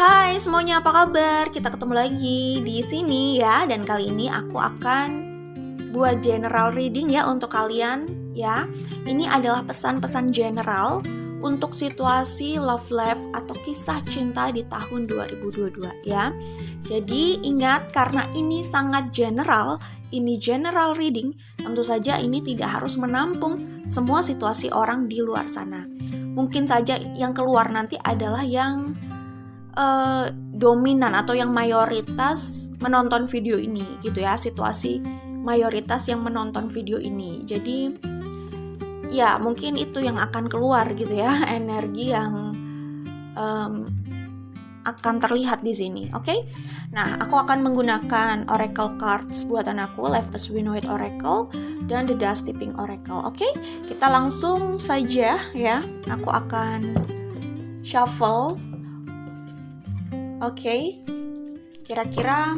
Hai semuanya, apa kabar? Kita ketemu lagi di sini ya. Dan kali ini aku akan buat general reading ya untuk kalian ya. Ini adalah pesan-pesan general untuk situasi love life atau kisah cinta di tahun 2022 ya. Jadi ingat, karena ini sangat general, ini general reading, tentu saja ini tidak harus menampung semua situasi orang di luar sana. Mungkin saja yang keluar nanti adalah yang dominan atau yang mayoritas menonton video ini gitu ya, situasi mayoritas yang menonton video ini. Jadi ya mungkin itu yang akan keluar gitu ya, energi yang akan terlihat di sini. Oke? Nah, aku akan menggunakan Oracle cards buatan aku, Life as We Know It Oracle dan The Dust Tipping Oracle. Oke? Kita langsung saja ya. Aku akan shuffle. Oke, kira-kira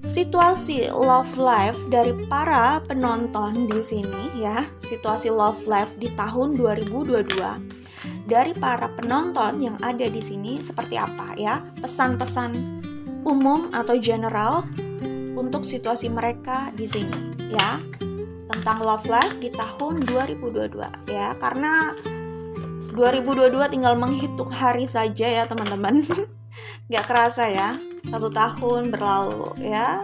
situasi love life dari para penonton di sini ya, situasi love life di tahun 2022 dari para penonton yang ada di sini seperti apa ya? Pesan-pesan umum atau general untuk situasi mereka di sini ya, tentang love life di tahun 2022 ya, karena 2022 tinggal menghitung hari saja ya teman-teman. Gak kerasa ya, 1 tahun berlalu ya.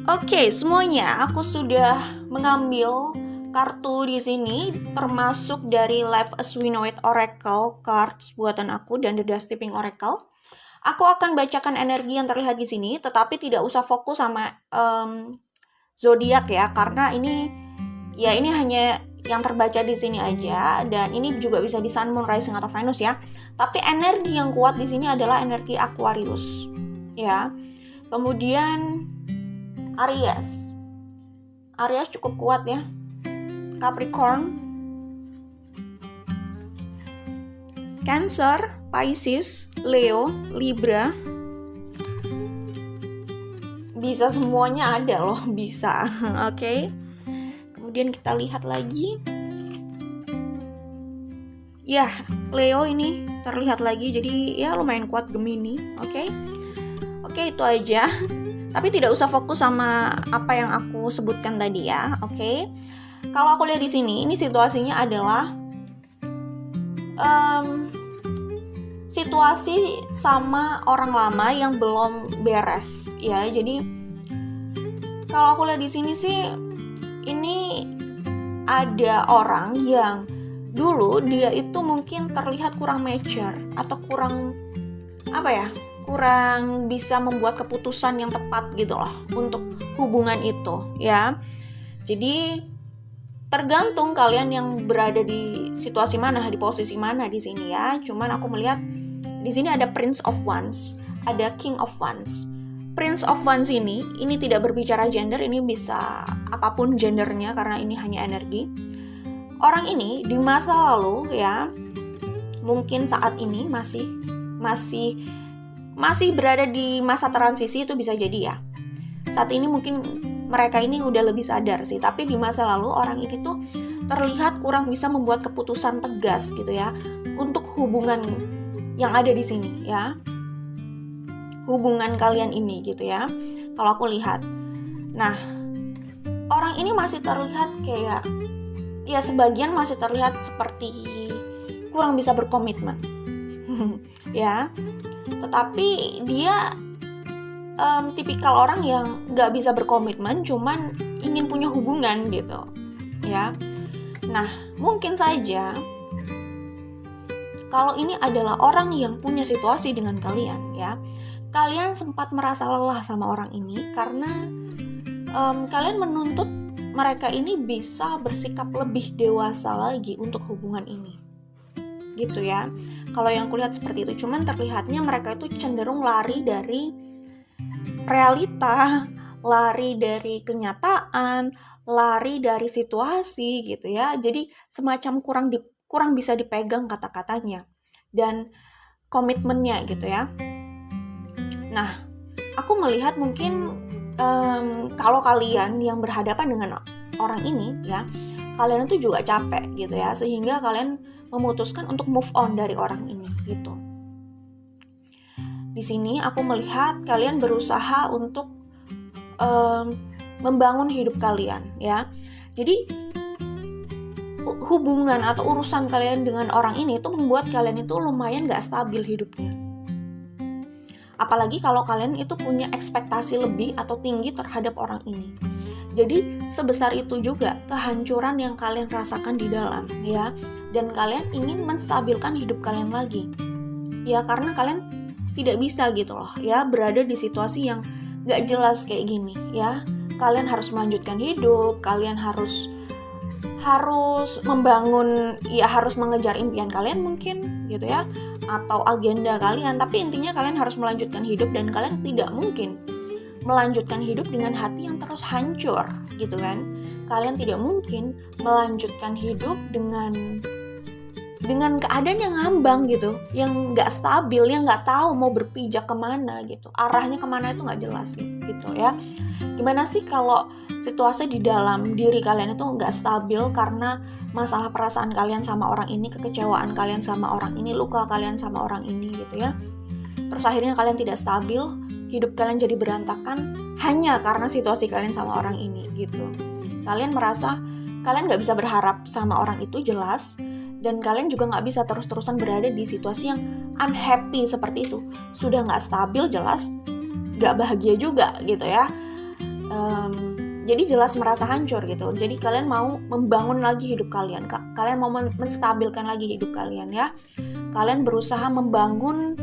Oke, semuanya aku sudah mengambil kartu di sini, termasuk dari Life as We Know It Oracle cards buatan aku dan The Dust Tipping Oracle. Aku akan bacakan energi yang terlihat di sini, tetapi tidak usah fokus sama zodiak ya, karena ini hanya yang terbaca di sini aja, dan ini juga bisa di Sun, Moon, Rising atau Venus ya. Tapi energi yang kuat di sini adalah energi Aquarius ya. Kemudian Aries cukup kuat ya. Capricorn, Cancer, Pisces, Leo, Libra. Bisa semuanya ada loh, bisa. Oke. Kemudian kita lihat lagi. Ya, Leo ini terlihat lagi, jadi ya lumayan kuat Gemini. Oke, itu aja. Tapi tidak usah fokus sama apa yang aku sebutkan tadi ya. Oke. Kalau aku lihat di sini, ini situasinya adalah situasi sama orang lama yang belum beres ya. Jadi kalau aku lihat di sini sih, ini ada orang yang dulu dia itu mungkin terlihat kurang mature atau kurang bisa membuat keputusan yang tepat gitu loh untuk hubungan itu ya. Jadi tergantung kalian yang berada di situasi mana, di posisi mana di sini ya. Cuman aku melihat di sini ada Prince of Wands, ada King of Wands. Prince of Wands ini tidak berbicara gender, ini bisa apapun gendernya karena ini hanya energi. Orang ini di masa lalu ya, mungkin saat ini masih berada di masa transisi, itu bisa jadi ya. Saat ini mungkin mereka ini udah lebih sadar sih, tapi di masa lalu orang ini tuh terlihat kurang bisa membuat keputusan tegas gitu ya untuk hubungan yang ada di sini ya. Hubungan kalian ini gitu ya. Kalau aku lihat. Nah, orang ini masih terlihat kayak ya, sebagian masih terlihat seperti kurang bisa berkomitmen. Ya. Tetapi dia tipikal orang yang gak bisa berkomitmen, cuman ingin punya hubungan gitu ya. Nah, mungkin saja kalau ini adalah orang yang punya situasi dengan kalian ya, kalian sempat merasa lelah sama orang ini karena kalian menuntut mereka ini bisa bersikap lebih dewasa lagi untuk hubungan ini gitu ya. Kalau yang kulihat seperti itu, cuman terlihatnya mereka itu cenderung lari dari realita, lari dari kenyataan, lari dari situasi gitu ya. Jadi semacam kurang bisa dipegang kata-katanya dan komitmennya gitu ya. Nah, aku melihat mungkin kalau kalian yang berhadapan dengan orang ini ya, kalian itu juga capek gitu ya, sehingga kalian memutuskan untuk move on dari orang ini gitu. Di sini aku melihat kalian berusaha untuk membangun hidup kalian ya. Jadi hubungan atau urusan kalian dengan orang ini itu membuat kalian itu lumayan gak stabil hidupnya. Apalagi kalau kalian itu punya ekspektasi lebih atau tinggi terhadap orang ini. Jadi sebesar itu juga kehancuran yang kalian rasakan di dalam ya. Dan kalian ingin menstabilkan hidup kalian lagi. Ya karena kalian tidak bisa gitu loh ya berada di situasi yang gak jelas kayak gini ya. Kalian harus melanjutkan hidup, kalian harus membangun ya, harus mengejar impian kalian mungkin gitu ya, atau agenda kalian, tapi intinya kalian harus melanjutkan hidup dan kalian tidak mungkin melanjutkan hidup dengan hati yang terus hancur gitu kan. Kalian tidak mungkin melanjutkan hidup dengan keadaan yang ngambang gitu, yang nggak stabil, yang nggak tahu mau berpijak kemana gitu, arahnya kemana itu nggak jelas gitu ya. Gimana sih kalau situasi di dalam diri kalian itu nggak stabil karena masalah perasaan kalian sama orang ini, kekecewaan kalian sama orang ini, luka kalian sama orang ini gitu ya. Terus akhirnya kalian tidak stabil, hidup kalian jadi berantakan hanya karena situasi kalian sama orang ini gitu. Kalian merasa kalian nggak bisa berharap sama orang itu jelas. Dan kalian juga gak bisa terus-terusan berada di situasi yang unhappy seperti itu. Sudah gak stabil jelas, gak bahagia juga gitu ya. Jadi jelas merasa hancur gitu. Jadi kalian mau membangun lagi hidup kalian. Kalian mau menstabilkan lagi hidup kalian ya. Kalian berusaha membangun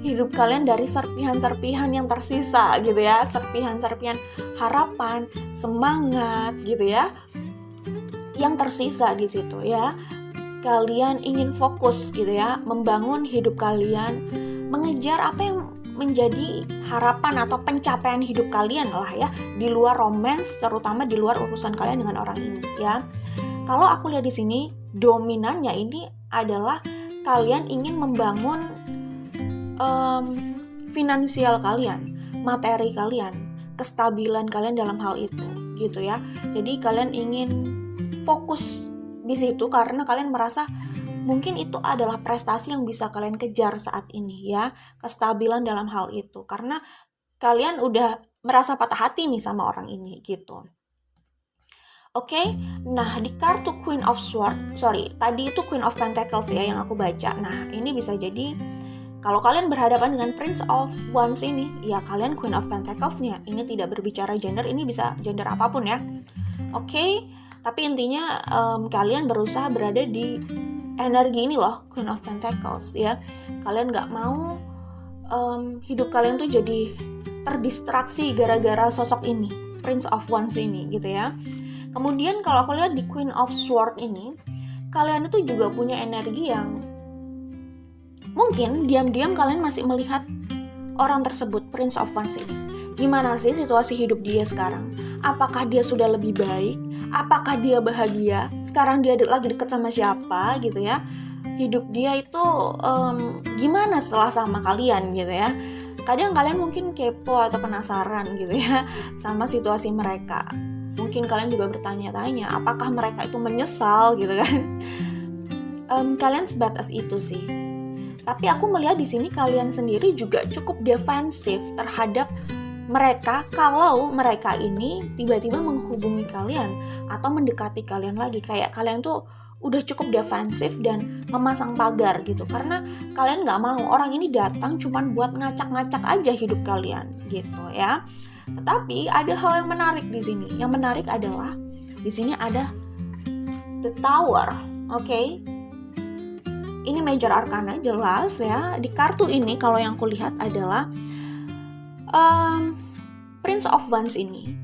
hidup kalian dari serpihan-serpihan yang tersisa gitu ya. Serpihan-serpihan harapan, semangat gitu ya, yang tersisa di situ ya. Kalian ingin fokus gitu ya, membangun hidup kalian, mengejar apa yang menjadi harapan atau pencapaian hidup kalian lah ya, di luar romance, terutama di luar urusan kalian dengan orang ini ya. Kalau aku lihat di sini dominannya ini adalah kalian ingin membangun finansial kalian, materi kalian, kestabilan kalian dalam hal itu gitu ya. Jadi kalian ingin fokus di situ karena kalian merasa mungkin itu adalah prestasi yang bisa kalian kejar saat ini ya, kestabilan dalam hal itu karena kalian udah merasa patah hati nih sama orang ini gitu. Oke, nah di kartu Queen of Swords, tadi itu Queen of Pentacles ya yang aku baca. Nah ini bisa jadi kalau kalian berhadapan dengan Prince of Wands ini, ya kalian Queen of Pentacles-nya. Ini tidak berbicara gender, ini bisa gender apapun ya. Oke. Tapi intinya kalian berusaha berada di energi ini loh, Queen of Pentacles ya. Kalian gak mau hidup kalian tuh jadi terdistraksi gara-gara sosok ini, Prince of Wands ini gitu ya. Kemudian kalau aku lihat di Queen of Swords ini, kalian itu juga punya energi yang mungkin diam-diam kalian masih melihat orang tersebut, Prince of Wands ini. Gimana sih situasi hidup dia sekarang? Apakah dia sudah lebih baik? Apakah dia bahagia? Sekarang dia lagi dekat sama siapa gitu ya? Hidup dia itu gimana setelah sama kalian gitu ya? Kadang kalian mungkin kepo atau penasaran gitu ya sama situasi mereka. Mungkin kalian juga bertanya-tanya, apakah mereka itu menyesal gitu kan? Kalian sebatas itu sih. Tapi aku melihat di sini kalian sendiri juga cukup defensif terhadap mereka kalau mereka ini tiba-tiba menghubungi kalian atau mendekati kalian lagi. Kayak kalian tuh udah cukup defensif dan memasang pagar gitu. Karena kalian gak mau orang ini datang cuman buat ngacak-ngacak aja hidup kalian gitu ya. Tetapi ada hal yang menarik di sini. Yang menarik adalah di sini ada The Tower, oke? Ini major arcana jelas ya. Di kartu ini kalau yang kulihat adalah Prince of Wands ini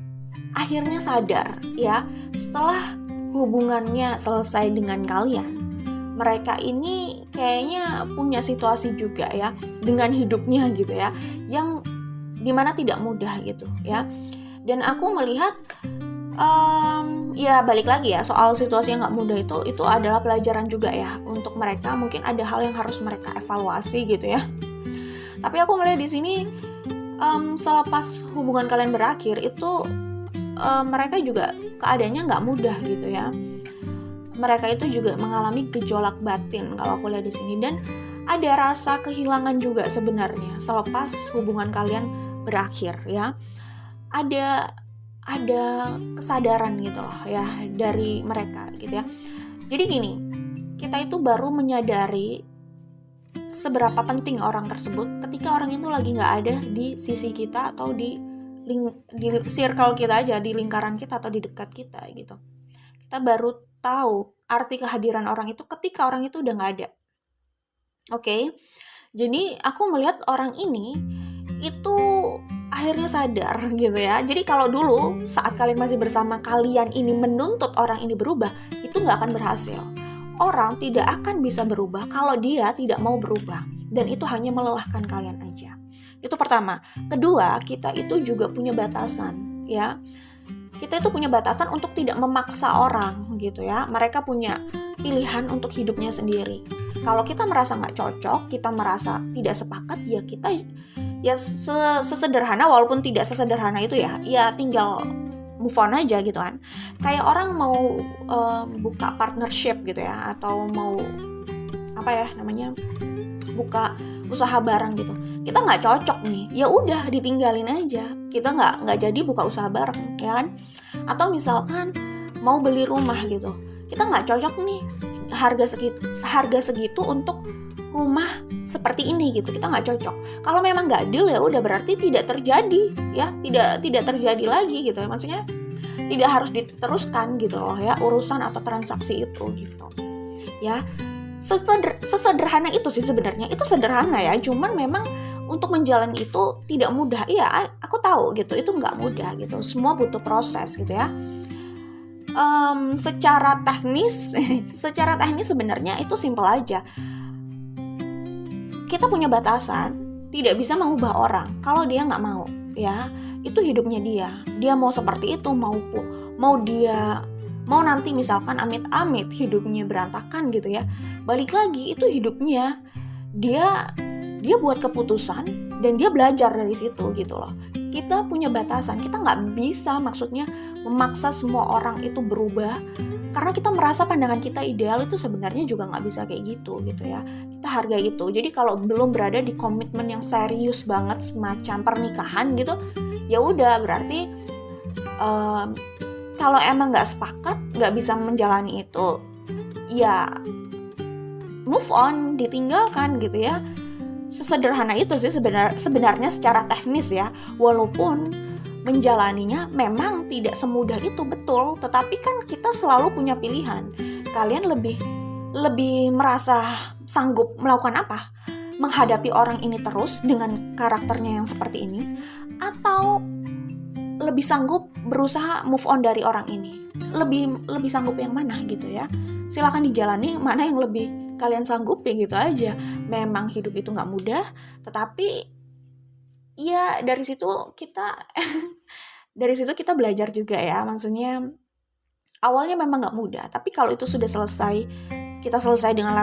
akhirnya sadar ya, setelah hubungannya selesai dengan kalian, mereka ini kayaknya punya situasi juga ya dengan hidupnya gitu ya, yang dimana tidak mudah gitu ya. Dan aku melihat ya balik lagi ya, soal situasi yang gak mudah itu adalah pelajaran juga ya untuk mereka. Mungkin ada hal yang harus mereka evaluasi gitu ya. Tapi aku melihat di sini selepas hubungan kalian berakhir itu mereka juga keadaannya gak mudah gitu ya. mereka itu juga mengalami gejolak batin kalau aku lihat di sini, dan ada rasa kehilangan juga sebenarnya selepas hubungan kalian berakhir ya. Ada kesadaran gitu loh ya dari mereka gitu ya. Jadi gini, kita itu baru menyadari seberapa penting orang tersebut ketika orang itu lagi nggak ada di sisi kita atau di circle kita aja, di lingkaran kita atau di dekat kita gitu. Kita baru tahu arti kehadiran orang itu ketika orang itu udah nggak ada. Oke, jadi aku melihat orang ini itu akhirnya sadar gitu ya. Jadi kalau dulu saat kalian masih bersama, kalian ini menuntut orang ini berubah, itu nggak akan berhasil. Orang tidak akan bisa berubah kalau dia tidak mau berubah, dan itu hanya melelahkan kalian aja. Itu pertama. Kedua, kita itu juga punya batasan ya. Kita itu punya batasan untuk tidak memaksa orang gitu ya. Mereka punya pilihan untuk hidupnya sendiri. Kalau kita merasa nggak cocok, kita merasa tidak sepakat, ya kita ya sesederhana, walaupun tidak sesederhana itu ya tinggal move on aja gitu kan. Kayak orang mau buka partnership gitu ya, atau mau buka usaha bareng gitu. Kita nggak cocok nih, ya udah ditinggalin aja. Kita nggak jadi buka usaha bareng, ya kan? Atau misalkan mau beli rumah gitu, kita nggak cocok nih harga segitu untuk rumah seperti ini gitu, kita nggak cocok. Kalau memang nggak deal ya udah, berarti tidak terjadi ya, tidak terjadi lagi gitu ya. Maksudnya tidak harus diteruskan gitu loh ya, urusan atau transaksi itu gitu ya. Sesederhana itu sih sebenarnya, itu sederhana ya, cuman memang untuk menjalani itu tidak mudah. Iya, aku tahu gitu, itu nggak mudah gitu, semua butuh proses gitu ya. Secara teknis sebenarnya itu simpel aja. Kita punya batasan, tidak bisa mengubah orang kalau dia nggak mau ya. Itu hidupnya dia mau seperti itu, mau nanti misalkan amit-amit hidupnya berantakan gitu ya, balik lagi itu hidupnya dia buat keputusan dan dia belajar dari situ gitu loh. Kita punya batasan, kita nggak bisa maksudnya memaksa semua orang itu berubah karena kita merasa pandangan kita ideal. Itu sebenarnya juga nggak bisa kayak gitu ya. Kita hargai itu. Jadi kalau belum berada di komitmen yang serius banget semacam pernikahan gitu, ya udah berarti kalau emang nggak sepakat, nggak bisa menjalani itu, ya move on, ditinggalkan gitu ya. Sesederhana itu sih sebenarnya secara teknis ya. Walaupun menjalaninya memang tidak semudah itu, betul. Tetapi kan kita selalu punya pilihan. Kalian lebih merasa sanggup melakukan apa? Menghadapi orang ini terus dengan karakternya yang seperti ini, atau lebih sanggup berusaha move on dari orang ini? Lebih sanggup yang mana gitu ya? Silakan dijalani mana yang lebih kalian sanggupi gitu aja. Memang hidup itu nggak mudah, tetapi ya dari situ kita belajar juga ya. Maksudnya awalnya memang nggak mudah, tapi kalau itu sudah selesai, kita selesai dengan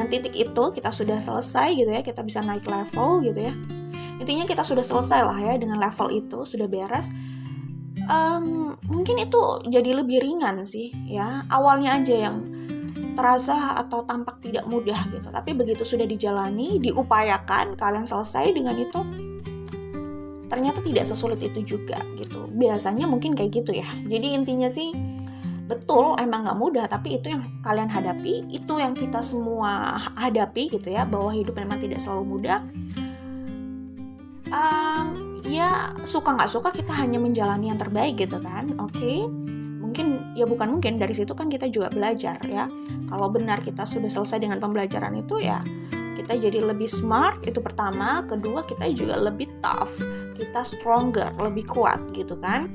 titik itu kita sudah selesai gitu ya, kita bisa naik level gitu ya. Intinya kita sudah selesai lah ya dengan level itu, sudah beres. Mungkin itu jadi lebih ringan sih ya. Awalnya aja yang terasa atau tampak tidak mudah gitu, tapi begitu sudah dijalani, diupayakan, kalian selesai dengan itu, ternyata tidak sesulit itu juga gitu. Biasanya mungkin kayak gitu ya. Jadi intinya sih betul emang gak mudah, tapi itu yang kalian hadapi, itu yang kita semua hadapi gitu ya, bahwa hidup memang tidak selalu mudah. Ya suka gak suka kita hanya menjalani yang terbaik gitu kan. Oke. Bukan mungkin dari situ kan kita juga belajar ya. Kalau benar kita sudah selesai dengan pembelajaran itu ya, kita jadi lebih smart, itu pertama. Kedua, kita juga lebih tough, kita stronger, lebih kuat gitu kan.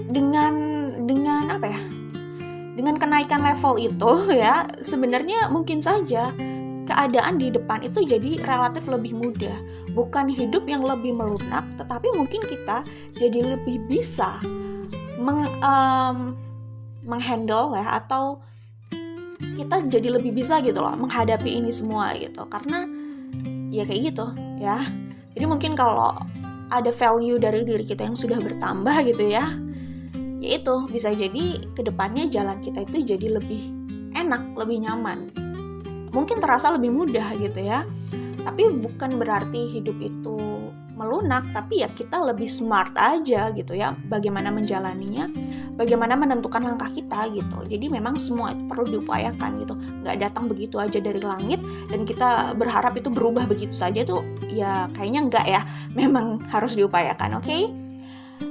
Dengan apa ya? Dengan kenaikan level itu ya, sebenarnya mungkin saja keadaan di depan itu jadi relatif lebih mudah. Bukan hidup yang lebih melunak, tetapi mungkin kita jadi lebih bisa menghandle ya, atau kita jadi lebih bisa gitu loh menghadapi ini semua gitu. Karena ya kayak gitu ya. Jadi mungkin kalau ada value dari diri kita yang sudah bertambah gitu ya, yaitu bisa jadi kedepannya jalan kita itu jadi lebih enak, lebih nyaman, mungkin terasa lebih mudah gitu ya. Tapi bukan berarti hidup itu melunak, tapi ya kita lebih smart aja gitu ya, bagaimana menjalaninya, bagaimana menentukan langkah kita gitu. Jadi memang semua itu perlu diupayakan gitu, nggak datang begitu aja dari langit dan kita berharap itu berubah begitu saja, tuh ya kayaknya nggak ya, memang harus diupayakan, oke?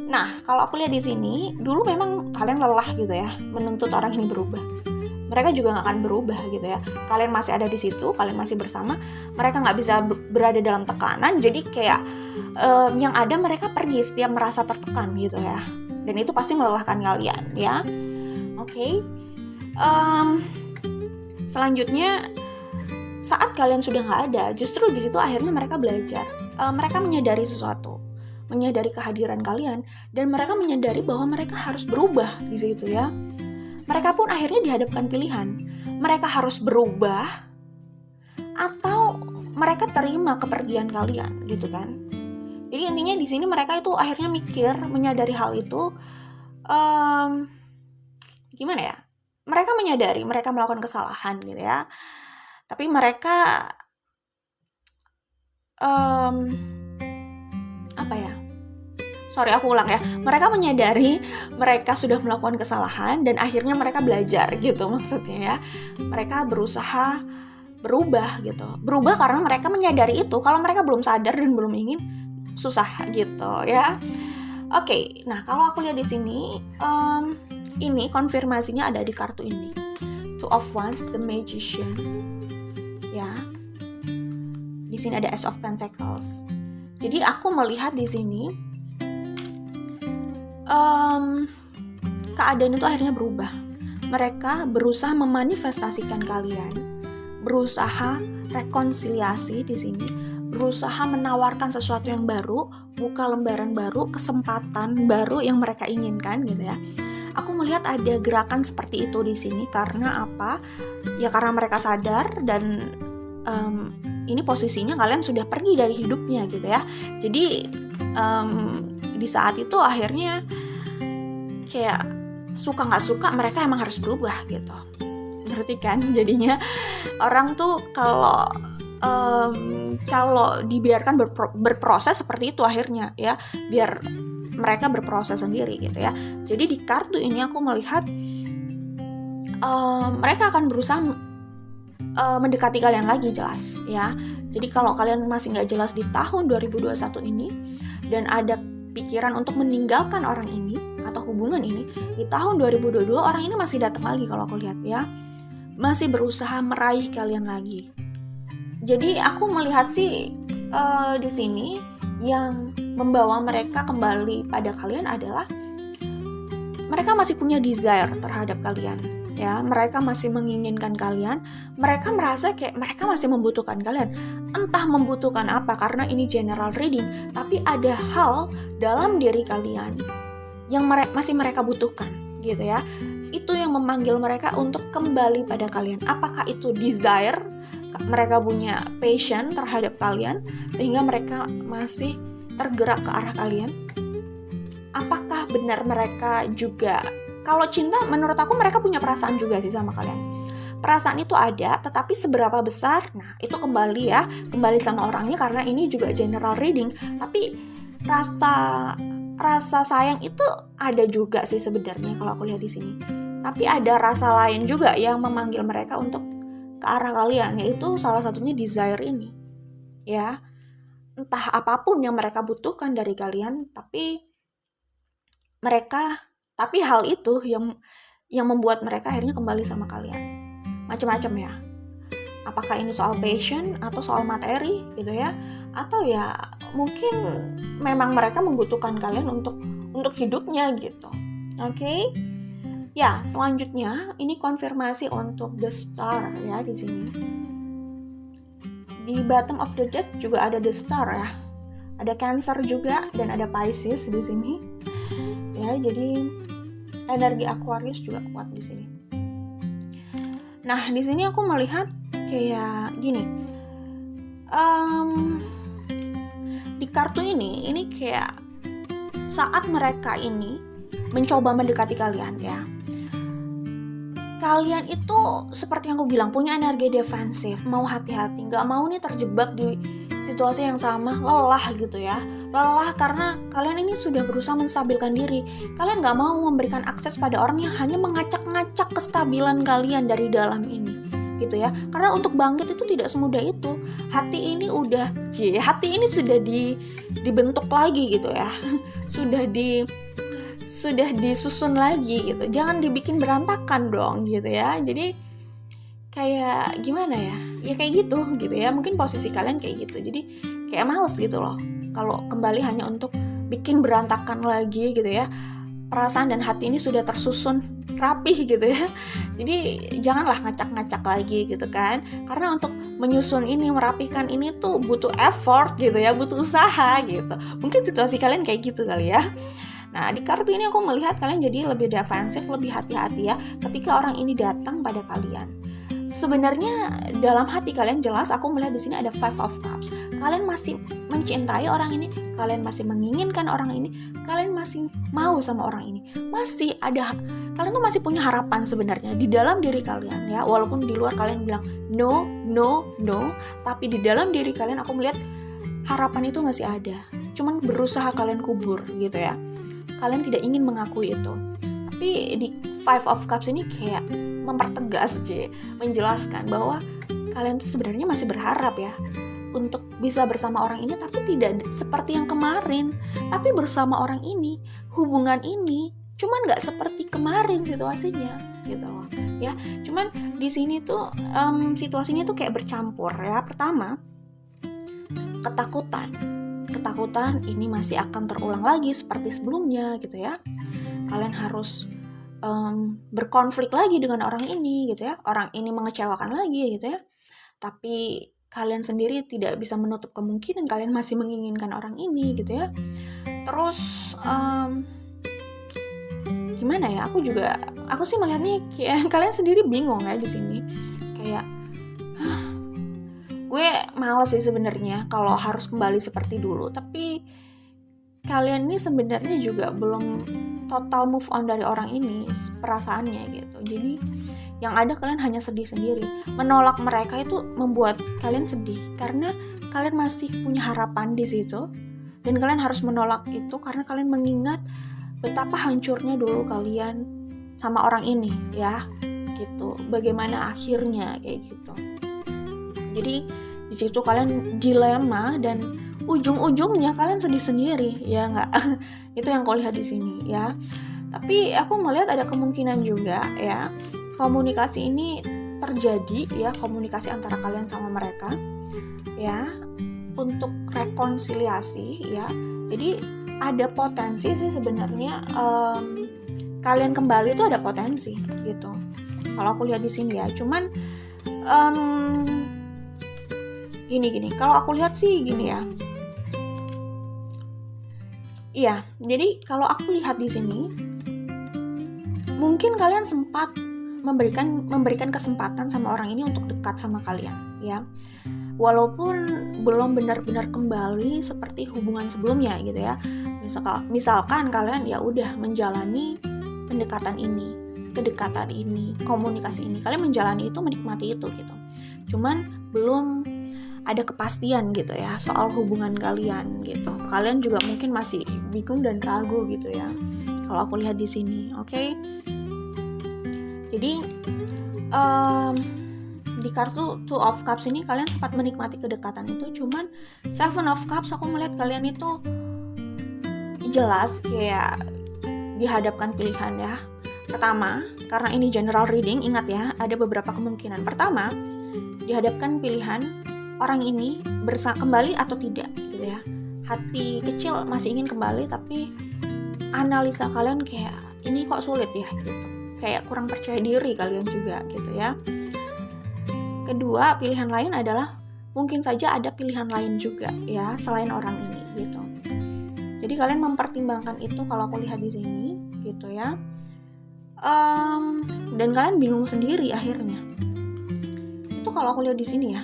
Nah, kalau aku lihat di sini, dulu memang kalian lelah gitu ya, menuntut orang ini berubah. Mereka juga nggak akan berubah gitu ya. Kalian masih ada di situ, kalian masih bersama, mereka nggak bisa berada dalam tekanan. Jadi kayak yang ada mereka pergi setiap merasa tertekan gitu ya. Dan itu pasti melelahkan kalian ya. Oke. Selanjutnya, saat kalian sudah nggak ada, justru di situ akhirnya mereka belajar. Mereka menyadari sesuatu, menyadari kehadiran kalian, dan mereka menyadari bahwa mereka harus berubah di situ ya. Mereka pun akhirnya dihadapkan pilihan. Mereka harus berubah atau mereka terima kepergian kalian, gitu kan? Jadi intinya di sini mereka itu akhirnya mikir, menyadari hal itu. Gimana ya? Mereka menyadari mereka melakukan kesalahan, gitu ya. Tapi mereka apa ya? Sorry, aku ulang ya. Mereka menyadari mereka sudah melakukan kesalahan dan akhirnya mereka belajar gitu maksudnya ya. Mereka berusaha berubah gitu. Berubah karena mereka menyadari itu. Kalau mereka belum sadar dan belum ingin, susah gitu ya. Oke, nah kalau aku lihat di sini, ini konfirmasinya ada di kartu ini. Two of Wands, the Magician. Ya. Di sini ada Ace of Pentacles. Jadi aku melihat di sini keadaan itu akhirnya berubah. Mereka berusaha memanifestasikan kalian, berusaha rekonsiliasi di sini, berusaha menawarkan sesuatu yang baru, buka lembaran baru, kesempatan baru yang mereka inginkan gitu ya. Aku melihat ada gerakan seperti itu di sini karena apa? Ya karena mereka sadar dan ini posisinya kalian sudah pergi dari hidupnya gitu ya. Jadi di saat itu akhirnya kayak suka nggak suka mereka emang harus berubah gitu, ngerti kan? Jadinya orang tuh kalau dibiarkan berproses seperti itu akhirnya ya, biar mereka berproses sendiri gitu ya. Jadi di kartu ini aku melihat mereka akan berusaha mendekati kalian lagi, jelas ya. Jadi kalau kalian masih nggak jelas di tahun 2021 ini dan ada pikiran untuk meninggalkan orang ini atau hubungan ini, di tahun 2022 orang ini masih datang lagi kalau aku lihat ya, masih berusaha meraih kalian lagi. Jadi aku melihat sih di sini yang membawa mereka kembali pada kalian adalah mereka masih punya desire terhadap kalian ya, mereka masih menginginkan kalian, mereka merasa kayak mereka masih membutuhkan kalian. Entah membutuhkan apa, karena ini general reading, tapi ada hal dalam diri kalian yang masih mereka butuhkan gitu ya. Itu yang memanggil mereka untuk kembali pada kalian. Apakah itu desire, mereka punya passion terhadap kalian sehingga mereka masih tergerak ke arah kalian? Apakah benar mereka juga, kalau cinta menurut aku mereka punya perasaan juga sih sama kalian. Perasaan itu ada, tetapi seberapa besar? Nah, itu kembali ya, kembali sama orangnya karena ini juga general reading. Tapi rasa sayang itu ada juga sih sebenarnya kalau aku lihat di sini. Tapi ada rasa lain juga yang memanggil mereka untuk ke arah kalian, yaitu salah satunya desire ini. Ya. Entah apapun yang mereka butuhkan dari kalian, tapi hal itu yang membuat mereka akhirnya kembali sama kalian. Macam-macam ya. Apakah ini soal passion atau soal materi gitu ya, atau ya mungkin memang mereka membutuhkan kalian untuk hidupnya gitu. Oke? Ya, selanjutnya ini konfirmasi untuk the star ya di sini. Di bottom of the deck juga ada the star ya. Ada Cancer juga dan ada Pisces di sini. Ya, jadi energi Aquarius juga kuat di sini. Nah, di sini aku melihat kayak gini. Di kartu ini kayak saat mereka ini mencoba mendekati kalian ya. Kalian itu seperti yang aku bilang, punya energi defensif, mau hati-hati, nggak mau nih terjebak di situasi yang sama, lelah gitu ya. Lelah karena kalian ini sudah berusaha menstabilkan diri. Kalian nggak mau memberikan akses pada orang yang hanya mengacak-ngacak kestabilan kalian dari dalam ini, gitu ya. Karena untuk bangkit itu tidak semudah itu. Hati ini sudah dibentuk lagi gitu ya. sudah disusun lagi gitu. Jangan dibikin berantakan dong gitu ya. Jadi kayak gimana ya? Ya kayak gitu ya. Mungkin posisi kalian kayak gitu. Jadi kayak males gitu loh kalau kembali hanya untuk bikin berantakan lagi gitu ya. Perasaan dan hati ini sudah tersusun rapih gitu ya. Jadi janganlah ngacak-ngacak lagi gitu kan. Karena untuk menyusun ini, merapihkan ini tuh butuh effort gitu ya, butuh usaha gitu. Mungkin situasi kalian kayak gitu kali ya. Nah, di kartu ini aku melihat kalian jadi lebih defensif, lebih hati-hati ya ketika orang ini datang pada kalian. Sebenarnya dalam hati kalian jelas aku melihat di sini ada Five of Cups. Kalian masih mencintai orang ini, kalian masih menginginkan orang ini, kalian masih mau sama orang ini. Kalian tuh masih punya harapan sebenarnya di dalam diri kalian ya. Walaupun di luar kalian bilang no, tapi di dalam diri kalian aku melihat harapan itu masih ada. Cuman berusaha kalian kubur gitu ya. Kalian tidak ingin mengakui itu. Tapi di Five of Cups ini kayak mempertegas, menjelaskan bahwa kalian tuh sebenarnya masih berharap ya untuk bisa bersama orang ini, tapi tidak seperti yang kemarin. Tapi bersama orang ini, hubungan ini cuman nggak seperti kemarin situasinya gitu loh ya. Cuman di sini tuh situasinya tuh kayak bercampur ya. Pertama, ketakutan ini masih akan terulang lagi seperti sebelumnya gitu ya. Kalian harus berkonflik lagi dengan orang ini gitu ya. Orang ini mengecewakan lagi gitu ya. Tapi kalian sendiri tidak bisa menutup kemungkinan kalian masih menginginkan orang ini gitu ya. Terus gimana ya? Aku sih melihatnya kayak kalian sendiri bingung ya di sini. Kayak gue males sih sebenarnya kalau harus kembali seperti dulu. Tapi kalian ini sebenarnya juga belum total move on dari orang ini perasaannya gitu. Jadi yang ada kalian hanya sedih sendiri. Menolak mereka itu membuat kalian sedih karena kalian masih punya harapan di situ dan kalian harus menolak itu karena kalian mengingat betapa hancurnya dulu kalian sama orang ini ya gitu. Bagaimana akhirnya kayak gitu. Jadi di situ kalian dilema dan ujung-ujungnya kalian sedih sendiri ya nggak? Itu yang kau lihat di sini ya. Tapi aku melihat ada kemungkinan juga ya komunikasi ini terjadi ya, komunikasi antara kalian sama mereka ya untuk rekonsiliasi ya. Jadi ada potensi sih sebenarnya kalian kembali itu ada potensi gitu. Kalau aku lihat di sini ya, cuman gini. Kalau aku lihat sih gini ya. Iya, jadi kalau aku lihat di sini, mungkin kalian sempat memberikan kesempatan sama orang ini untuk dekat sama kalian, ya. Walaupun belum benar-benar kembali seperti hubungan sebelumnya, gitu ya. Misalkan kalian ya udah menjalani pendekatan ini, kedekatan ini, komunikasi ini, kalian menjalani itu, menikmati itu, gitu. Cuman belum ada kepastian gitu ya soal hubungan kalian gitu. Kalian juga mungkin masih bingung dan ragu gitu ya. Kalau aku lihat di sini, oke? Jadi di kartu Two of Cups ini kalian sempat menikmati kedekatan itu, cuman Seven of Cups aku melihat kalian itu jelas kayak dihadapkan pilihan ya. Pertama, karena ini general reading, ingat ya, ada beberapa kemungkinan. Pertama, dihadapkan pilihan orang ini kembali atau tidak gitu ya. Hati kecil masih ingin kembali, tapi analisa kalian kayak ini kok sulit ya gitu. Kayak kurang percaya diri kalian juga gitu ya. Kedua, pilihan lain adalah mungkin saja ada pilihan lain juga ya selain orang ini gitu. Jadi kalian mempertimbangkan itu kalau aku lihat di sini gitu ya. Dan kalian bingung sendiri akhirnya. Itu kalau aku lihat di sini ya.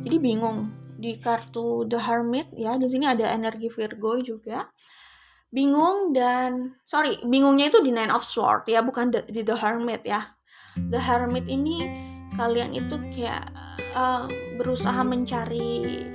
Jadi bingung di kartu The Hermit ya, di sini ada energi Virgo juga. bingungnya itu di Nine of Swords ya, bukan di The Hermit ya. The Hermit ini kalian itu kayak berusaha mencari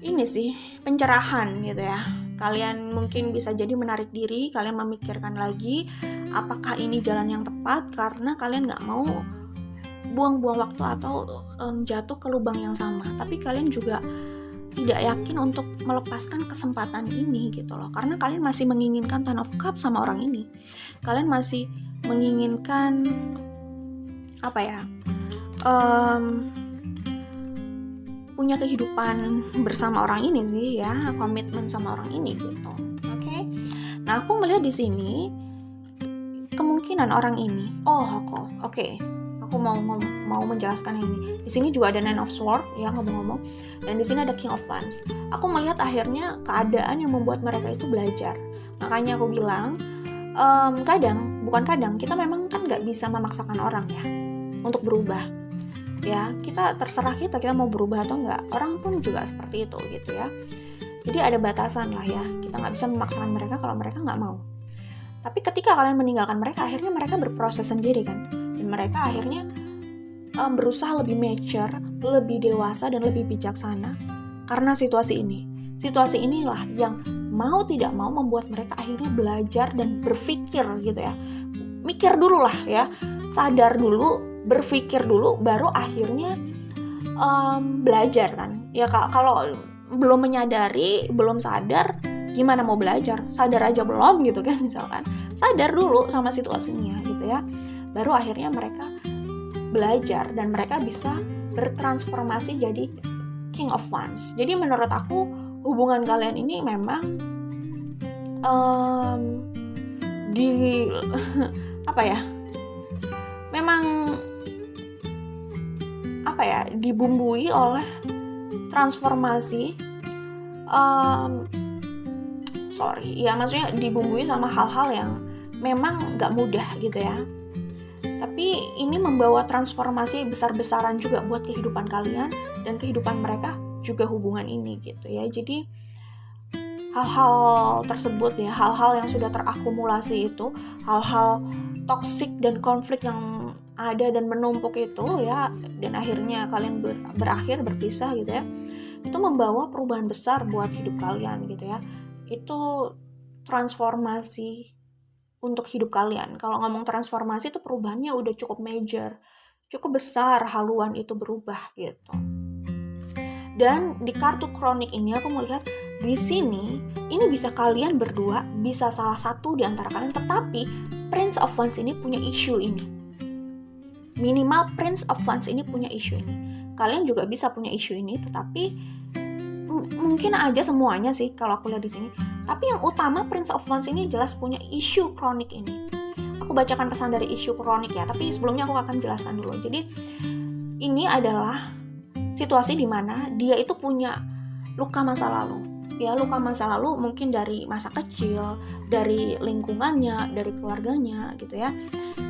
ini sih, pencerahan gitu ya. Kalian mungkin bisa jadi menarik diri, kalian memikirkan lagi apakah ini jalan yang tepat, karena kalian gak mau buang-buang waktu atau jatuh ke lubang yang sama. Tapi kalian juga tidak yakin untuk melepaskan kesempatan ini gitu loh, karena kalian masih menginginkan Ten of Cups sama orang ini. Kalian masih menginginkan punya kehidupan bersama orang ini sih ya, komitmen sama orang ini gitu. Oke. Nah, aku melihat di sini kemungkinan orang ini. Aku mau menjelaskan yang ini. Di sini juga ada Nine of Swords ya, ngomong-ngomong. Dan di sini ada King of Wands. Aku melihat akhirnya keadaan yang membuat mereka itu belajar. Makanya aku bilang, kita memang kan nggak bisa memaksakan orang ya untuk berubah. Ya, terserah kita mau berubah atau enggak. Orang pun juga seperti itu gitu ya. Jadi ada batasan lah ya. Kita nggak bisa memaksakan mereka kalau mereka nggak mau. Tapi ketika kalian meninggalkan mereka, akhirnya mereka berproses sendiri kan. Dan mereka akhirnya berusaha lebih mature, lebih dewasa dan lebih bijaksana karena situasi ini. Situasi inilah yang mau tidak mau membuat mereka akhirnya belajar dan berpikir gitu ya. Mikir dulu lah ya. Sadar dulu, berpikir dulu, baru akhirnya belajar kan ya. Kalau belum menyadari, belum sadar, gimana mau belajar? Sadar aja belum gitu kan, misalkan sadar dulu sama situasinya gitu ya, baru akhirnya mereka belajar dan mereka bisa bertransformasi jadi King of Wands. Jadi menurut aku hubungan kalian ini memang dibumbui oleh transformasi, maksudnya dibumbui sama hal-hal yang memang gak mudah gitu ya. Tapi ini membawa transformasi besar-besaran juga buat kehidupan kalian dan kehidupan mereka juga, hubungan ini gitu ya. Jadi hal-hal tersebut ya, hal-hal yang sudah terakumulasi itu, hal-hal toksik dan konflik yang ada dan menumpuk itu ya, dan akhirnya kalian berakhir berpisah gitu ya, itu membawa perubahan besar buat hidup kalian gitu ya. Itu transformasi untuk hidup kalian. Kalau ngomong transformasi itu perubahannya udah cukup major, cukup besar, haluan itu berubah gitu. Dan di kartu kronik ini aku melihat di sini ini bisa kalian berdua, bisa salah satu di antara kalian, tetapi Prince of Wands ini punya isu ini. Minimal Prince of Wands ini punya isu ini. Kalian juga bisa punya isu ini, tetapi mungkin aja semuanya sih kalau aku lihat di sini. Tapi yang utama Prince of Wands ini jelas punya isu kronik ini. Aku bacakan pesan dari isu kronik ya, tapi sebelumnya aku akan jelaskan dulu. Jadi ini adalah situasi di mana dia itu punya luka masa lalu. Ya, luka masa lalu mungkin dari masa kecil, dari lingkungannya, dari keluarganya gitu ya.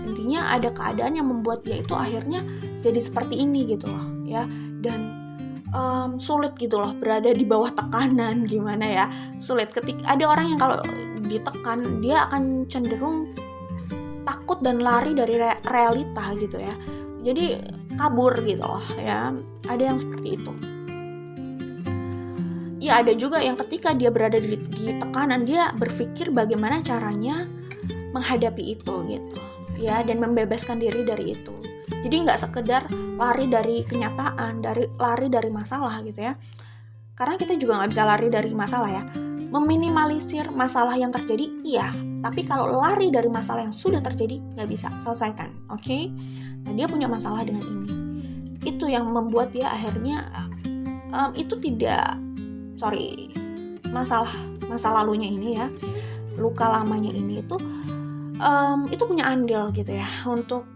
Intinya ada keadaan yang membuat dia itu akhirnya jadi seperti ini gitu loh ya. Dan sulit gitu loh berada di bawah tekanan, gimana ya, sulit. Ketika ada orang yang kalau ditekan dia akan cenderung takut dan lari dari realita gitu ya. Jadi kabur gitu loh ya. Ada yang seperti itu. Ya ada juga yang ketika dia berada di tekanan, dia berpikir bagaimana caranya menghadapi itu gitu ya, dan membebaskan diri dari itu. Jadi nggak sekedar lari dari kenyataan, lari dari masalah gitu ya. Karena kita juga nggak bisa lari dari masalah ya. Meminimalisir masalah yang terjadi, iya. Tapi kalau lari dari masalah yang sudah terjadi, nggak bisa, selesaikan. Oke? Nah, dia punya masalah dengan ini. Itu yang membuat dia akhirnya masa lalunya ini ya, luka lamanya ini itu punya andil gitu ya untuk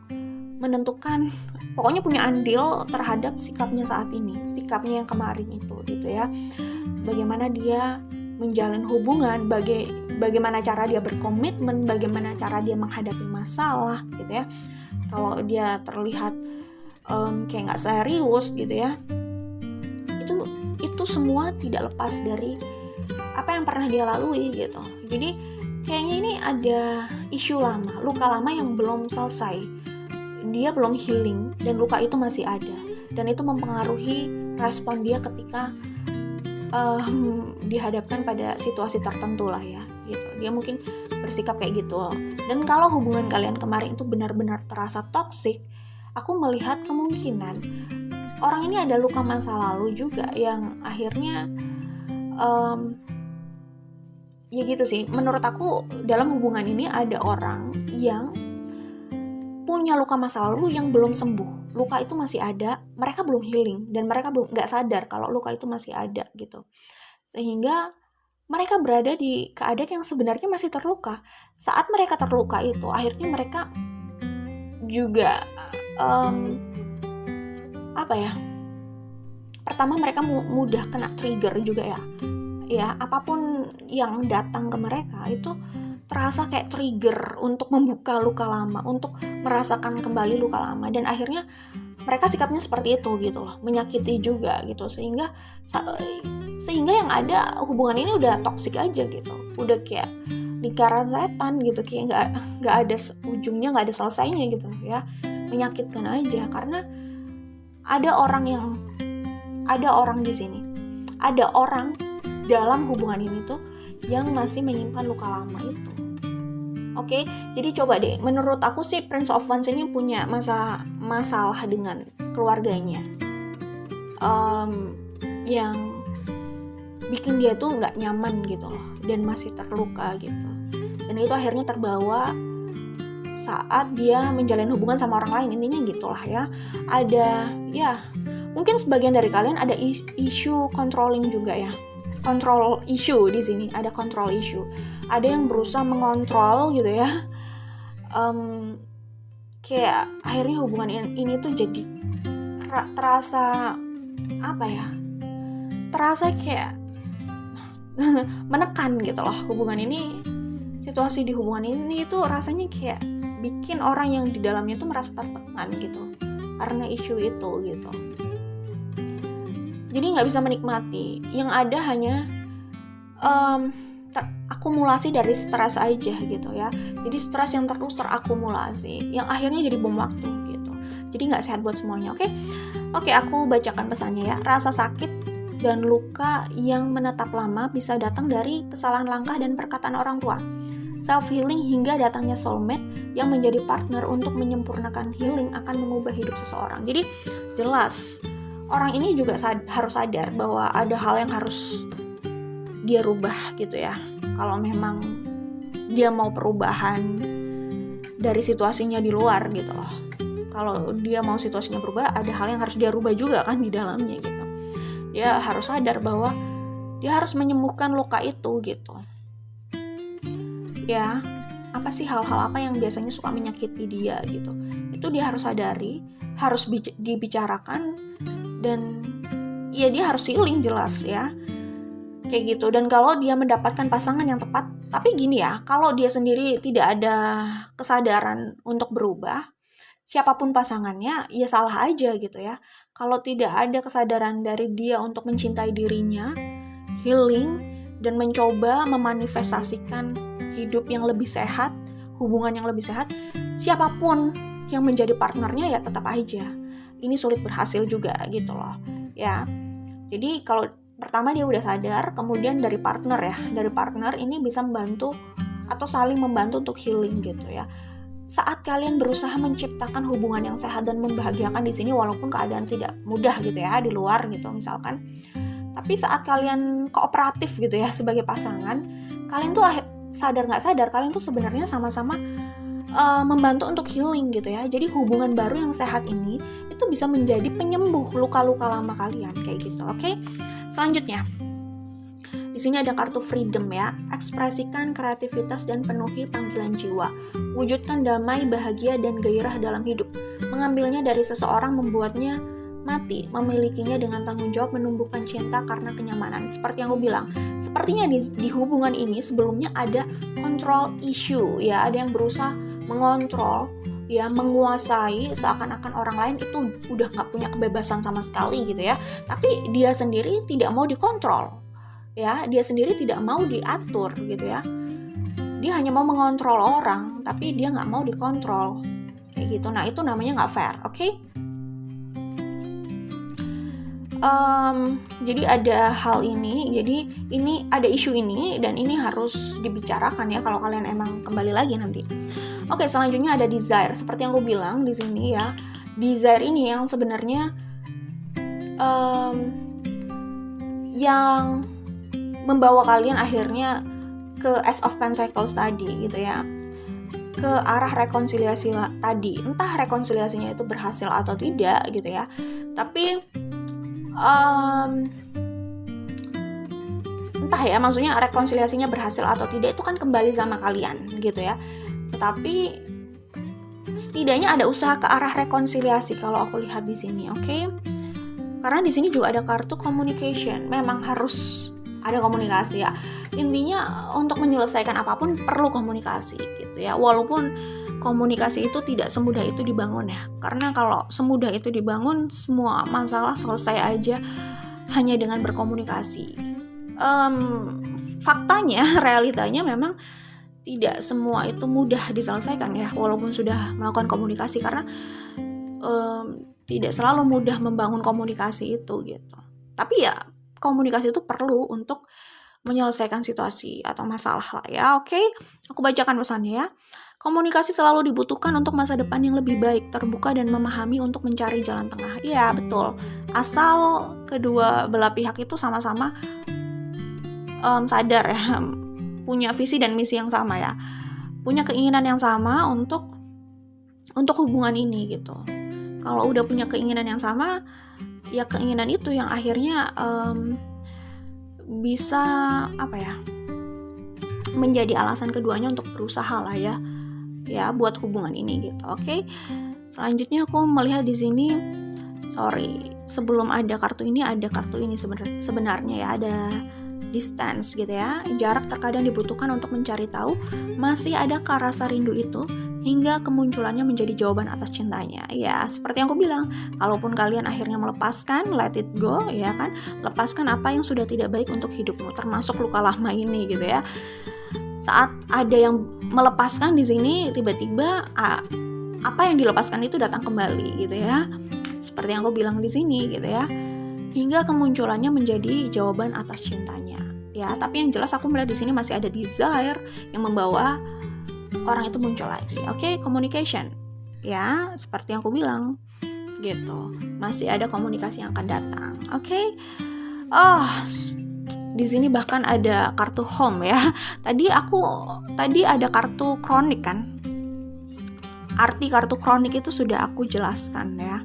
menentukan, pokoknya punya andil terhadap sikapnya saat ini, sikapnya yang kemarin itu gitu ya. Bagaimana dia menjalin hubungan, bagaimana cara dia berkomitmen, bagaimana cara dia menghadapi masalah gitu ya. Kalau dia terlihat kayak nggak serius gitu ya, itu semua tidak lepas dari apa yang pernah dia lalui gitu. Jadi kayaknya ini ada isu lama, luka lama yang belum selesai, dia belum healing dan luka itu masih ada, dan itu mempengaruhi respon dia ketika dihadapkan pada situasi tertentu lah ya gitu. Dia mungkin bersikap kayak gitu. Dan kalau hubungan kalian kemarin itu benar-benar terasa toksik, aku melihat kemungkinan orang ini ada luka masa lalu juga yang akhirnya ya gitu sih. Menurut aku dalam hubungan ini ada orang yang punya luka masa lalu yang belum sembuh. Luka itu masih ada, mereka belum healing, dan mereka belum nggak sadar kalau luka itu masih ada gitu. Sehingga mereka berada di keadaan yang sebenarnya masih terluka. Saat mereka terluka itu, akhirnya mereka juga pertama mereka mudah kena trigger juga ya, apapun yang datang ke mereka itu terasa kayak trigger untuk membuka luka lama, untuk merasakan kembali luka lama, dan akhirnya mereka sikapnya seperti itu gitu loh, menyakiti juga gitu, sehingga yang ada hubungan ini udah toksik aja gitu, udah kayak lingkaran setan gitu, kayak nggak ada ujungnya, nggak ada selesainya gitu ya, menyakitkan aja. Karena ada orang di sini, ada orang dalam hubungan ini tuh yang masih menyimpan luka lama itu. Oke, jadi coba deh, menurut aku sih Prince of Wands ini punya masalah dengan keluarganya, yang bikin dia tuh nggak nyaman gitu loh, dan masih terluka gitu. Dan itu akhirnya terbawa saat dia menjalin hubungan sama orang lain, intinya gitulah ya. Ada ya, mungkin sebagian dari kalian ada isu controlling juga ya. Control issue di sini, ada control issue. Ada yang berusaha mengontrol gitu ya. Kayak akhirnya hubungan ini tuh jadi terasa terasa kayak menekan gitu loh. Hubungan ini, situasi di hubungan ini tuh rasanya kayak bikin orang yang di dalamnya tuh merasa tertekan gitu karena isu itu gitu. Jadi nggak bisa menikmati, yang ada hanya akumulasi dari stres aja gitu ya. Jadi stres yang terus terakumulasi, yang akhirnya jadi bom waktu gitu. Jadi nggak sehat buat semuanya. Oke, aku bacakan pesannya ya. Rasa sakit dan luka yang menetap lama bisa datang dari kesalahan langkah dan perkataan orang tua, self-healing, hingga datangnya soulmate yang menjadi partner untuk menyempurnakan healing akan mengubah hidup seseorang. Jadi jelas orang ini juga harus sadar bahwa ada hal yang harus dia rubah gitu ya. Kalau memang dia mau perubahan dari situasinya di luar gitu loh. Kalau dia mau situasinya berubah, ada hal yang harus dia rubah juga kan di dalamnya gitu. Dia harus sadar bahwa dia harus menyembuhkan luka itu gitu. Ya, apa sih hal-hal apa yang biasanya suka menyakiti dia gitu. Itu dia harus sadari, harus dibicarakan, dan ya dia harus healing jelas ya, kayak gitu. Dan kalau dia mendapatkan pasangan yang tepat, tapi gini ya, kalau dia sendiri tidak ada kesadaran untuk berubah, siapapun pasangannya ya salah aja gitu ya. Kalau tidak ada kesadaran dari dia untuk mencintai dirinya, healing, dan mencoba memanifestasikan hidup yang lebih sehat, hubungan yang lebih sehat, siapapun yang menjadi partnernya ya tetap aja ini sulit berhasil juga gitu loh ya. Jadi kalau pertama dia udah sadar, kemudian dari partner ini bisa membantu atau saling membantu untuk healing gitu ya. Saat kalian berusaha menciptakan hubungan yang sehat dan membahagiakan di sini, walaupun keadaan tidak mudah gitu ya di luar gitu misalkan, tapi saat kalian kooperatif gitu ya sebagai pasangan, kalian tuh sadar nggak sadar kalian tuh sebenarnya sama-sama membantu untuk healing gitu ya. Jadi hubungan baru yang sehat ini itu bisa menjadi penyembuh luka-luka lama kalian kayak gitu. Oke? Selanjutnya, di sini ada kartu freedom ya. Ekspresikan kreativitas dan penuhi panggilan jiwa. Wujudkan damai, bahagia, dan gairah dalam hidup. Mengambilnya dari seseorang membuatnya mati, memilikinya dengan tanggung jawab, menumbuhkan cinta karena kenyamanan. Seperti yang aku bilang, sepertinya di hubungan ini sebelumnya ada control issue ya, ada yang berusaha mengontrol ya, menguasai, seakan-akan orang lain itu udah nggak punya kebebasan sama sekali gitu ya. Tapi dia sendiri tidak mau dikontrol, ya, dia sendiri tidak mau diatur gitu ya. Dia hanya mau mengontrol orang, tapi dia nggak mau dikontrol kayak gitu. Nah, itu namanya nggak fair, oke? Jadi ada hal ini, jadi ini ada isu ini, dan ini harus dibicarakan ya kalau kalian emang kembali lagi nanti. Oke, selanjutnya ada desire. Seperti yang gue bilang di sini ya, desire ini yang sebenarnya yang membawa kalian akhirnya ke Ace of Pentacles tadi gitu ya, ke arah rekonsiliasi tadi. Entah rekonsiliasinya itu berhasil atau tidak gitu ya, tapi entah ya, maksudnya rekonsiliasinya berhasil atau tidak itu kan kembali sama kalian gitu ya. Tetapi setidaknya ada usaha ke arah rekonsiliasi kalau aku lihat di sini, oke? Karena di sini juga ada kartu communication. Memang harus ada komunikasi ya. Intinya untuk menyelesaikan apapun perlu komunikasi gitu ya. Walaupun komunikasi itu tidak semudah itu dibangun ya. Karena kalau semudah itu dibangun, semua masalah selesai aja hanya dengan berkomunikasi. Faktanya, realitanya memang tidak semua itu mudah diselesaikan ya, walaupun sudah melakukan komunikasi, karena tidak selalu mudah membangun komunikasi itu gitu. Tapi ya komunikasi itu perlu untuk menyelesaikan situasi atau masalah lah ya, oke? Aku bacakan pesannya ya. Komunikasi selalu dibutuhkan untuk masa depan yang lebih baik, terbuka dan memahami untuk mencari jalan tengah. Iya, betul. Asal kedua belah pihak itu sama-sama sadar ya, punya visi dan misi yang sama ya, punya keinginan yang sama untuk hubungan ini gitu. Kalau udah punya keinginan yang sama, ya keinginan itu yang akhirnya bisa menjadi alasan keduanya untuk berusaha lah ya buat hubungan ini gitu, oke? Selanjutnya aku melihat di sini, sebelum ada kartu ini sebenarnya ya, ada distance gitu ya. Jarak terkadang dibutuhkan untuk mencari tahu masih adakah rasa rindu itu hingga kemunculannya menjadi jawaban atas cintanya. Ya, seperti yang aku bilang, kalaupun kalian akhirnya melepaskan, let it go ya kan. Lepaskan apa yang sudah tidak baik untuk hidupmu, termasuk luka lama ini gitu ya. Saat ada yang melepaskan di sini, tiba-tiba apa yang dilepaskan itu datang kembali gitu ya. Seperti yang aku bilang di sini gitu ya. Hingga kemunculannya menjadi jawaban atas cintanya. Ya, tapi yang jelas aku melihat di sini masih ada desire yang membawa orang itu muncul lagi. Oke, communication. Ya, seperti yang aku bilang gitu. Masih ada komunikasi yang akan datang. Oke. Di sini bahkan ada kartu home ya. Tadi ada kartu kronik kan. Arti kartu kronik itu sudah aku jelaskan ya.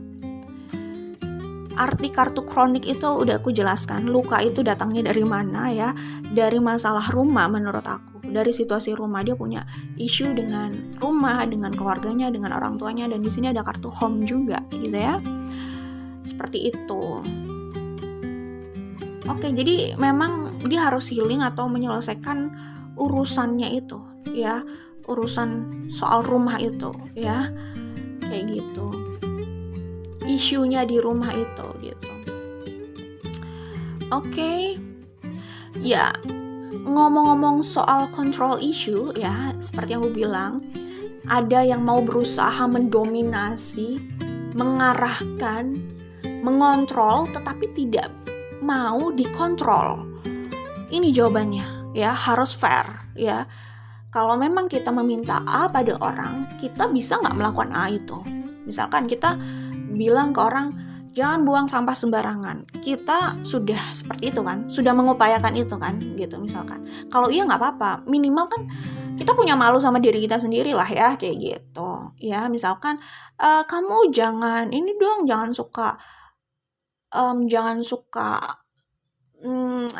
Arti kartu kronik itu udah aku jelaskan. Luka itu datangnya dari mana ya? Dari masalah rumah menurut aku. Dari situasi rumah, dia punya isu dengan rumah, dengan keluarganya, dengan orang tuanya, dan di sini ada kartu home juga gitu ya. Seperti itu. Oke, jadi memang dia harus healing atau menyelesaikan urusannya itu ya, urusan soal rumah itu ya, kayak gitu, isunya di rumah itu gitu. Oke. Ya, ngomong-ngomong soal control issue ya, seperti yang gue bilang, ada yang mau berusaha mendominasi, mengarahkan, mengontrol, tetapi tidak mau dikontrol. Ini jawabannya ya, harus fair ya. Kalau memang kita meminta A pada orang, kita bisa nggak melakukan A itu. Misalkan kita bilang ke orang, jangan buang sampah sembarangan. Kita sudah seperti itu kan, sudah mengupayakan itu kan, gitu misalkan. Kalau iya nggak apa-apa, minimal kan kita punya malu sama diri kita sendiri lah ya, kayak gitu. Ya, misalkan kamu jangan ini dong, jangan suka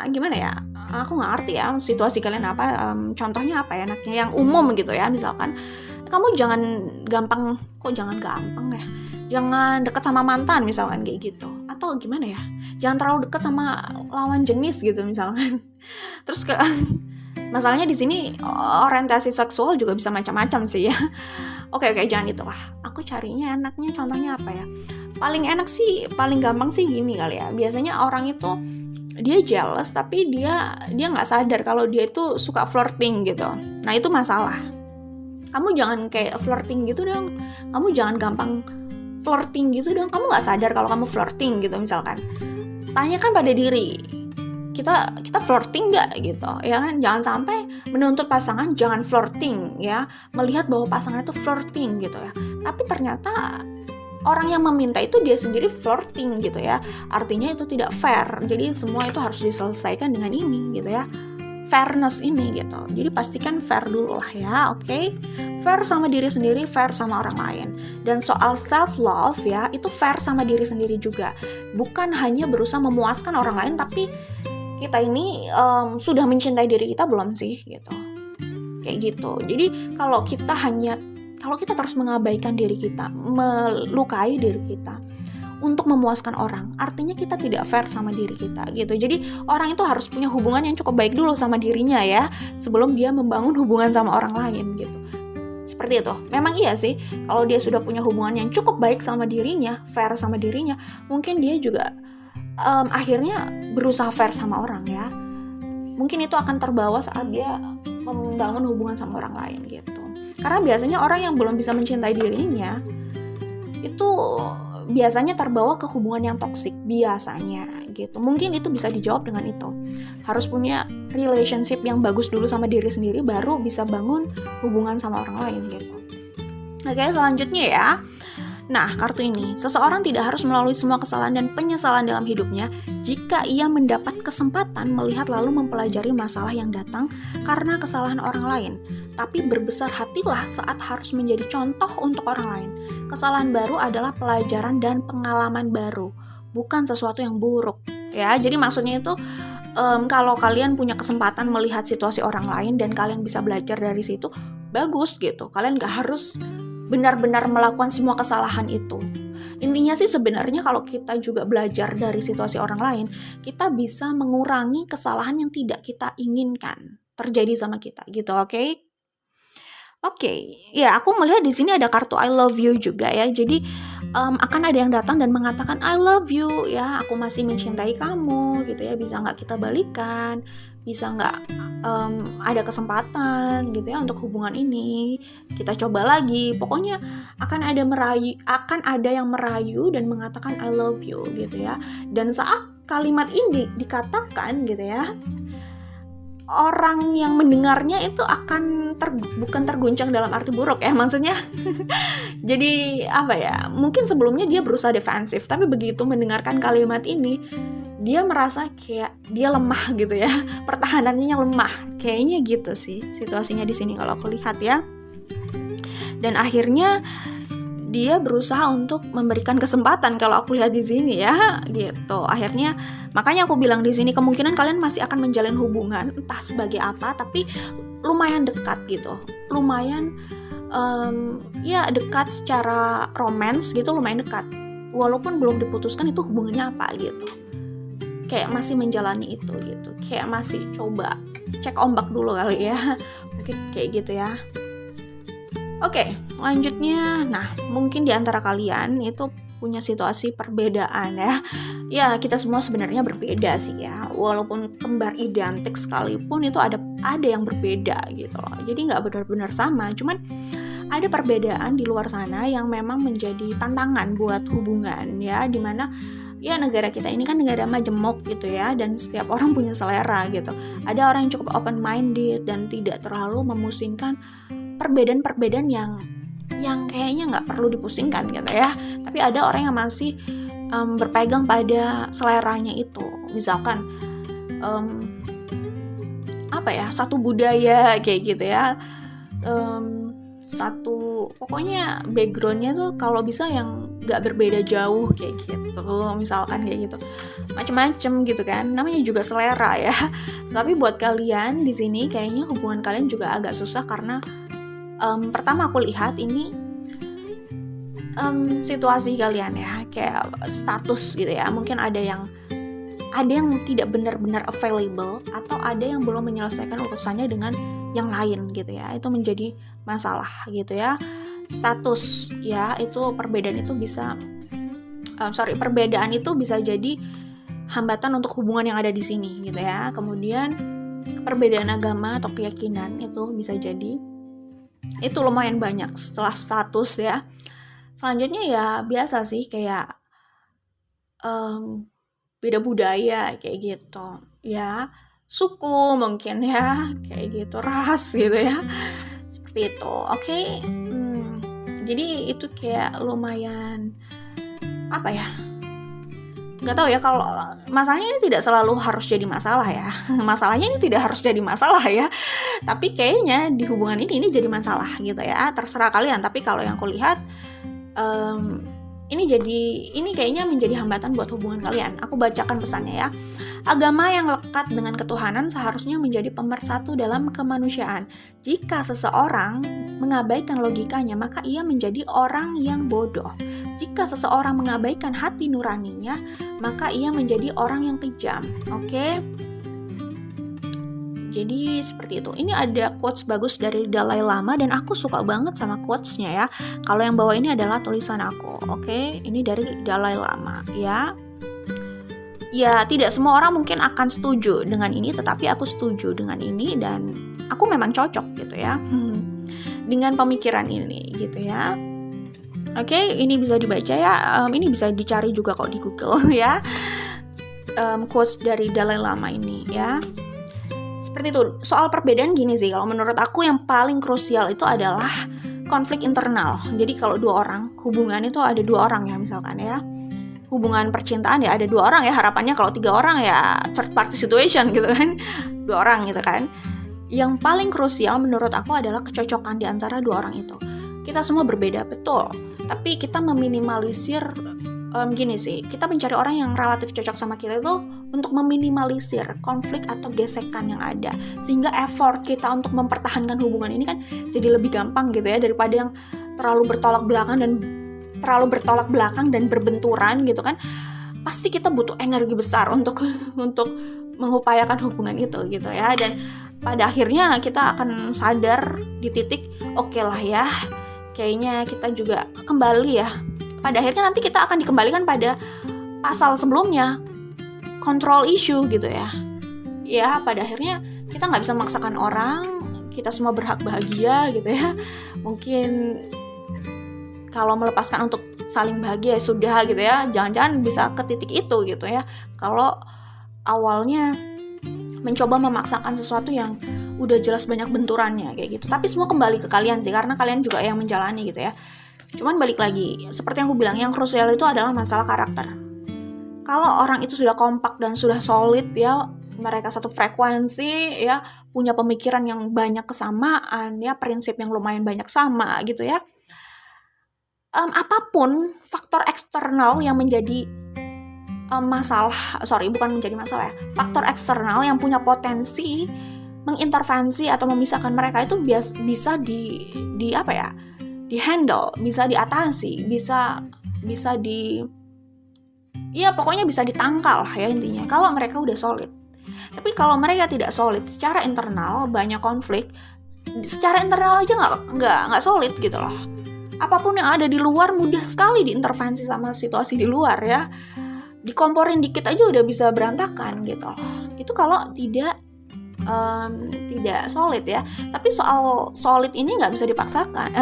gimana ya, aku nggak ngerti ya situasi kalian apa, contohnya apa ya enaknya yang umum gitu ya, misalkan kamu jangan gampang jangan deket sama mantan misalkan, kayak gitu, atau gimana ya, jangan terlalu deket sama lawan jenis gitu misalkan. Terus Masalahnya di sini orientasi seksual juga bisa macam-macam sih ya. Oke, jangan itu lah. Aku carinya enaknya contohnya apa ya? Paling enak sih, paling gampang sih gini kali ya. Biasanya orang itu dia jealous tapi dia nggak sadar kalau dia itu suka flirting gitu. Nah itu masalah. Kamu jangan kayak flirting gitu dong. Kamu jangan gampang flirting gitu dong. Kamu nggak sadar kalau kamu flirting gitu misalkan. Tanyakan pada diri. Kita flirting nggak gitu ya kan, jangan sampai menuntut pasangan jangan flirting ya, melihat bahwa pasangan itu flirting gitu ya, tapi ternyata orang yang meminta itu dia sendiri flirting gitu ya, artinya itu tidak fair. Jadi semua itu harus diselesaikan dengan ini gitu ya, fairness ini gitu. Jadi pastikan fair dulu lah ya, oke? Fair sama diri sendiri, fair sama orang lain. Dan soal self love ya, itu fair sama diri sendiri juga, bukan hanya berusaha memuaskan orang lain tapi kita ini sudah mencintai diri kita belum sih gitu, kayak gitu. Jadi kalau kita terus mengabaikan diri kita, melukai diri kita untuk memuaskan orang, artinya kita tidak fair sama diri kita gitu. Jadi orang itu harus punya hubungan yang cukup baik dulu sama dirinya ya, sebelum dia membangun hubungan sama orang lain gitu. Seperti itu. Memang iya sih, kalau dia sudah punya hubungan yang cukup baik sama dirinya, fair sama dirinya, mungkin dia juga akhirnya berusaha fair sama orang ya. Mungkin itu akan terbawa saat dia membangun hubungan sama orang lain gitu. Karena biasanya orang yang belum bisa mencintai dirinya itu biasanya terbawa ke hubungan yang toksik biasanya gitu. Mungkin itu bisa dijawab dengan itu. Harus punya relationship yang bagus dulu sama diri sendiri, baru bisa bangun hubungan sama orang lain gitu. Oke, selanjutnya ya. Nah, kartu ini, seseorang tidak harus melalui semua kesalahan dan penyesalan dalam hidupnya jika ia mendapat kesempatan melihat lalu mempelajari masalah yang datang karena kesalahan orang lain. Tapi berbesar hatilah saat harus menjadi contoh untuk orang lain. Kesalahan baru adalah pelajaran dan pengalaman baru, bukan sesuatu yang buruk. Ya, jadi maksudnya itu kalau kalian punya kesempatan melihat situasi orang lain dan kalian bisa belajar dari situ, bagus gitu. Kalian gak harus benar-benar melakukan semua kesalahan itu. Intinya sih sebenarnya kalau kita juga belajar dari situasi orang lain, kita bisa mengurangi kesalahan yang tidak kita inginkan terjadi sama kita gitu, oke? Oke, ya aku melihat di sini ada kartu I love you juga ya. Jadi akan ada yang datang dan mengatakan I love you ya, aku masih mencintai kamu gitu ya. Bisa nggak kita balikan? Bisa nggak ada kesempatan gitu ya untuk hubungan ini? Kita coba lagi. Pokoknya akan ada yang merayu dan mengatakan I love you gitu ya. Dan saat kalimat ini dikatakan gitu ya, orang yang mendengarnya itu akan bukan terguncang dalam arti buruk ya, maksudnya jadi apa ya, mungkin sebelumnya dia berusaha defensif, tapi begitu mendengarkan kalimat ini dia merasa kayak dia lemah gitu ya, pertahanannya lemah kayaknya gitu sih situasinya di sini kalau aku lihat ya. Dan akhirnya dia berusaha untuk memberikan kesempatan kalau aku lihat di sini ya gitu. Akhirnya makanya aku bilang di sini kemungkinan kalian masih akan menjalin hubungan entah sebagai apa, tapi lumayan dekat gitu. Lumayan ya dekat secara romance gitu, lumayan dekat. Walaupun belum diputuskan itu hubungannya apa gitu. Kayak masih menjalani itu gitu. Kayak masih coba cek ombak dulu kali ya. Mungkin kayak gitu ya. Oke, selanjutnya, nah mungkin di antara kalian itu punya situasi perbedaan ya. Ya kita semua sebenarnya berbeda sih ya. Walaupun kembar identik sekalipun itu ada yang berbeda gitu loh. Jadi nggak benar-benar sama, cuman ada perbedaan di luar sana yang memang menjadi tantangan buat hubungan ya. Dimana ya negara kita ini kan negara majemuk gitu ya, dan setiap orang punya selera gitu. Ada orang yang cukup open minded dan tidak terlalu memusingkan perbedaan-perbedaan yang kayaknya nggak perlu dipusingkan gitu ya. Tapi ada orang yang masih berpegang pada seleranya itu. Misalkan satu budaya kayak gitu ya. Pokoknya backgroundnya tuh kalau bisa yang nggak berbeda jauh kayak gitu. Misalkan kayak gitu. Macem-macem gitu kan. Namanya juga selera ya. Tapi buat kalian di sini kayaknya hubungan kalian juga agak susah karena pertama aku lihat ini situasi kalian ya, kayak status gitu ya. Mungkin ada yang ada yang tidak benar-benar available atau ada yang belum menyelesaikan urusannya dengan yang lain gitu ya. Itu menjadi masalah gitu ya. Status ya, itu perbedaan itu bisa jadi hambatan untuk hubungan yang ada di sini gitu ya. Kemudian perbedaan agama atau keyakinan itu bisa jadi, itu lumayan banyak setelah status ya. Selanjutnya ya biasa sih kayak beda budaya kayak gitu ya, suku mungkin ya kayak gitu, ras gitu ya, seperti itu. Oke. Jadi itu kayak lumayan apa ya, nggak tahu ya, kalau masalahnya ini tidak selalu harus jadi masalah ya. Masalahnya ini tidak harus jadi masalah ya, tapi kayaknya di hubungan ini jadi masalah gitu ya. Terserah kalian, tapi kalau yang aku lihat ini kayaknya menjadi hambatan buat hubungan kalian. Aku bacakan pesannya ya. Agama yang lekat dengan ketuhanan seharusnya menjadi pemersatu dalam kemanusiaan. Jika seseorang mengabaikan logikanya, maka ia menjadi orang yang bodoh. Jika seseorang mengabaikan hati nuraninya, maka ia menjadi orang yang kejam. Oke? Jadi seperti itu. Ini ada quotes bagus dari Dalai Lama dan aku suka banget sama quotesnya ya. Kalau yang bawah ini adalah tulisan aku. Oke, ini dari Dalai Lama ya. Ya, tidak semua orang mungkin akan setuju dengan ini, tetapi aku setuju dengan ini dan aku memang cocok gitu ya. Dengan pemikiran ini gitu ya. Oke, ini bisa dibaca ya. Ini bisa dicari juga kok di Google ya. Quotes dari Dalai Lama ini ya. Seperti itu. Soal perbedaan gini sih, kalau menurut aku yang paling krusial itu adalah konflik internal. Jadi kalau dua orang, hubungan itu ada dua orang ya misalkan ya. Hubungan percintaan ya ada dua orang ya, harapannya kalau 3 orang ya third party situation gitu kan. 2 orang gitu kan. Yang paling krusial menurut aku adalah kecocokan di antara 2 orang itu. Kita semua berbeda, betul. Tapi kita meminimalisir gini sih, kita mencari orang yang relatif cocok sama kita itu untuk meminimalisir konflik atau gesekan yang ada, sehingga effort kita untuk mempertahankan hubungan ini kan jadi lebih gampang gitu ya, daripada yang terlalu bertolak belakang dan berbenturan gitu kan. Pasti kita butuh energi besar untuk mengupayakan hubungan itu gitu ya, dan pada akhirnya kita akan sadar di titik oke lah ya, kayaknya kita juga kembali ya. Pada akhirnya nanti kita akan dikembalikan pada pasal sebelumnya, control issue gitu ya. Ya, pada akhirnya kita nggak bisa memaksakan orang, kita semua berhak bahagia gitu ya. Mungkin kalau melepaskan untuk saling bahagia ya sudah gitu ya. Jangan-jangan bisa ke titik itu gitu ya. Kalau awalnya mencoba memaksakan sesuatu yang udah jelas banyak benturannya kayak gitu. Tapi semua kembali ke kalian sih, karena kalian juga yang menjalani gitu ya. Cuman balik lagi, seperti yang aku bilang, yang krusial itu adalah masalah karakter. Kalau orang itu sudah kompak dan sudah solid ya, mereka satu frekuensi ya, punya pemikiran yang banyak kesamaan ya, prinsip yang lumayan banyak sama gitu ya. Apapun faktor eksternal yang menjadi faktor eksternal yang punya potensi mengintervensi atau memisahkan mereka itu bisa di-handle, bisa diatasi, pokoknya bisa ditangkal ya intinya, kalau mereka udah solid. Tapi kalau mereka tidak solid secara internal, banyak konflik, secara internal aja nggak solid gitu loh. Apapun yang ada di luar mudah sekali diintervensi sama situasi di luar ya. Dikomporin dikit aja udah bisa berantakan gitu. Itu kalau tidak solid ya. Tapi soal solid ini nggak bisa dipaksakan.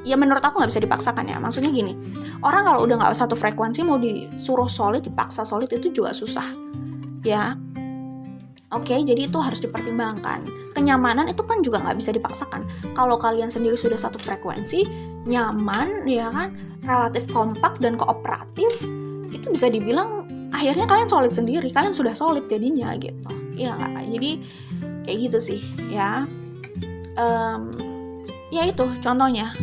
Menurut aku nggak bisa dipaksakan ya. Maksudnya gini, orang kalau udah nggak satu frekuensi mau disuruh solid, dipaksa solid itu juga susah ya. Oke, jadi itu harus dipertimbangkan. Kenyamanan itu kan juga nggak bisa dipaksakan. Kalau kalian sendiri sudah satu frekuensi, nyaman ya kan, relatif kompak dan kooperatif, itu bisa dibilang akhirnya kalian solid sendiri, kalian sudah solid jadinya gitu. Iya nggak? Jadi kayak gitu sih ya. Ya itu contohnya.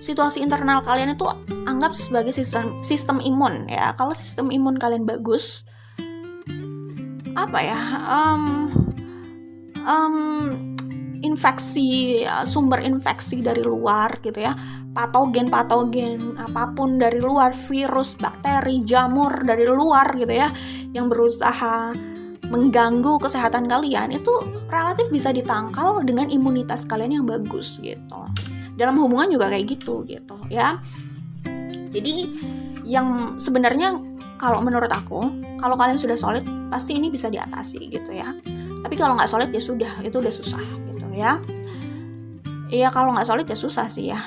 Situasi internal kalian itu anggap sebagai sistem imun ya. Kalau sistem imun kalian bagus, infeksi, sumber infeksi dari luar gitu ya, patogen apapun dari luar, virus, bakteri, jamur dari luar gitu ya, yang berusaha mengganggu kesehatan kalian, itu relatif bisa ditangkal dengan imunitas kalian yang bagus gitu. Dalam hubungan juga kayak gitu ya. Jadi yang sebenarnya kalau menurut aku, kalau kalian sudah solid pasti ini bisa diatasi gitu ya. Tapi kalau nggak solid ya sudah, itu udah susah gitu ya. Iya, kalau nggak solid ya susah sih ya.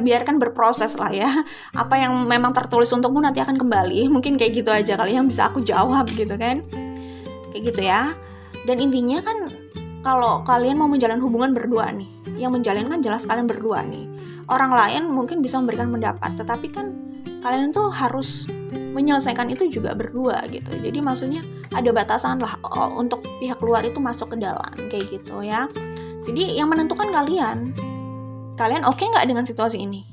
Biarkan berproses lah ya. Apa yang memang tertulis untukmu nanti akan kembali. Mungkin kayak gitu aja kali yang bisa aku jawab gitu kan. Kayak gitu ya. Dan intinya kan kalau kalian mau menjalin hubungan berdua nih, yang menjalin kan jelas kalian berdua nih. Orang lain mungkin bisa memberikan pendapat, tetapi kan kalian tuh harus menyelesaikan itu juga berdua gitu. Jadi maksudnya ada batasan lah untuk pihak luar itu masuk ke dalam kayak gitu ya. Jadi yang menentukan kalian oke nggak dengan situasi ini?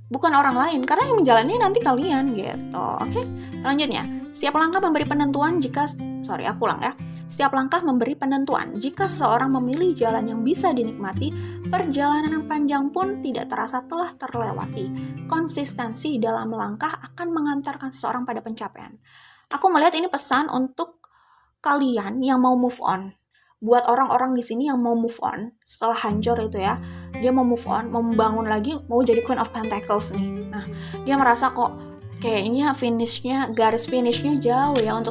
Bukan orang lain, karena yang menjalani nanti kalian gitu. Oke? Selanjutnya, setiap langkah memberi penentuan Setiap langkah memberi penentuan. Jika seseorang memilih jalan yang bisa dinikmati, perjalanan panjang pun tidak terasa telah terlewati. Konsistensi dalam langkah akan mengantarkan seseorang pada pencapaian. Aku melihat ini pesan untuk kalian yang mau move on. Buat orang-orang di sini yang mau move on setelah hancur itu ya, dia mau move on, mau membangun lagi, mau jadi Queen of Pentacles nih. Nah, dia merasa kok kayaknya garis finishnya jauh ya untuk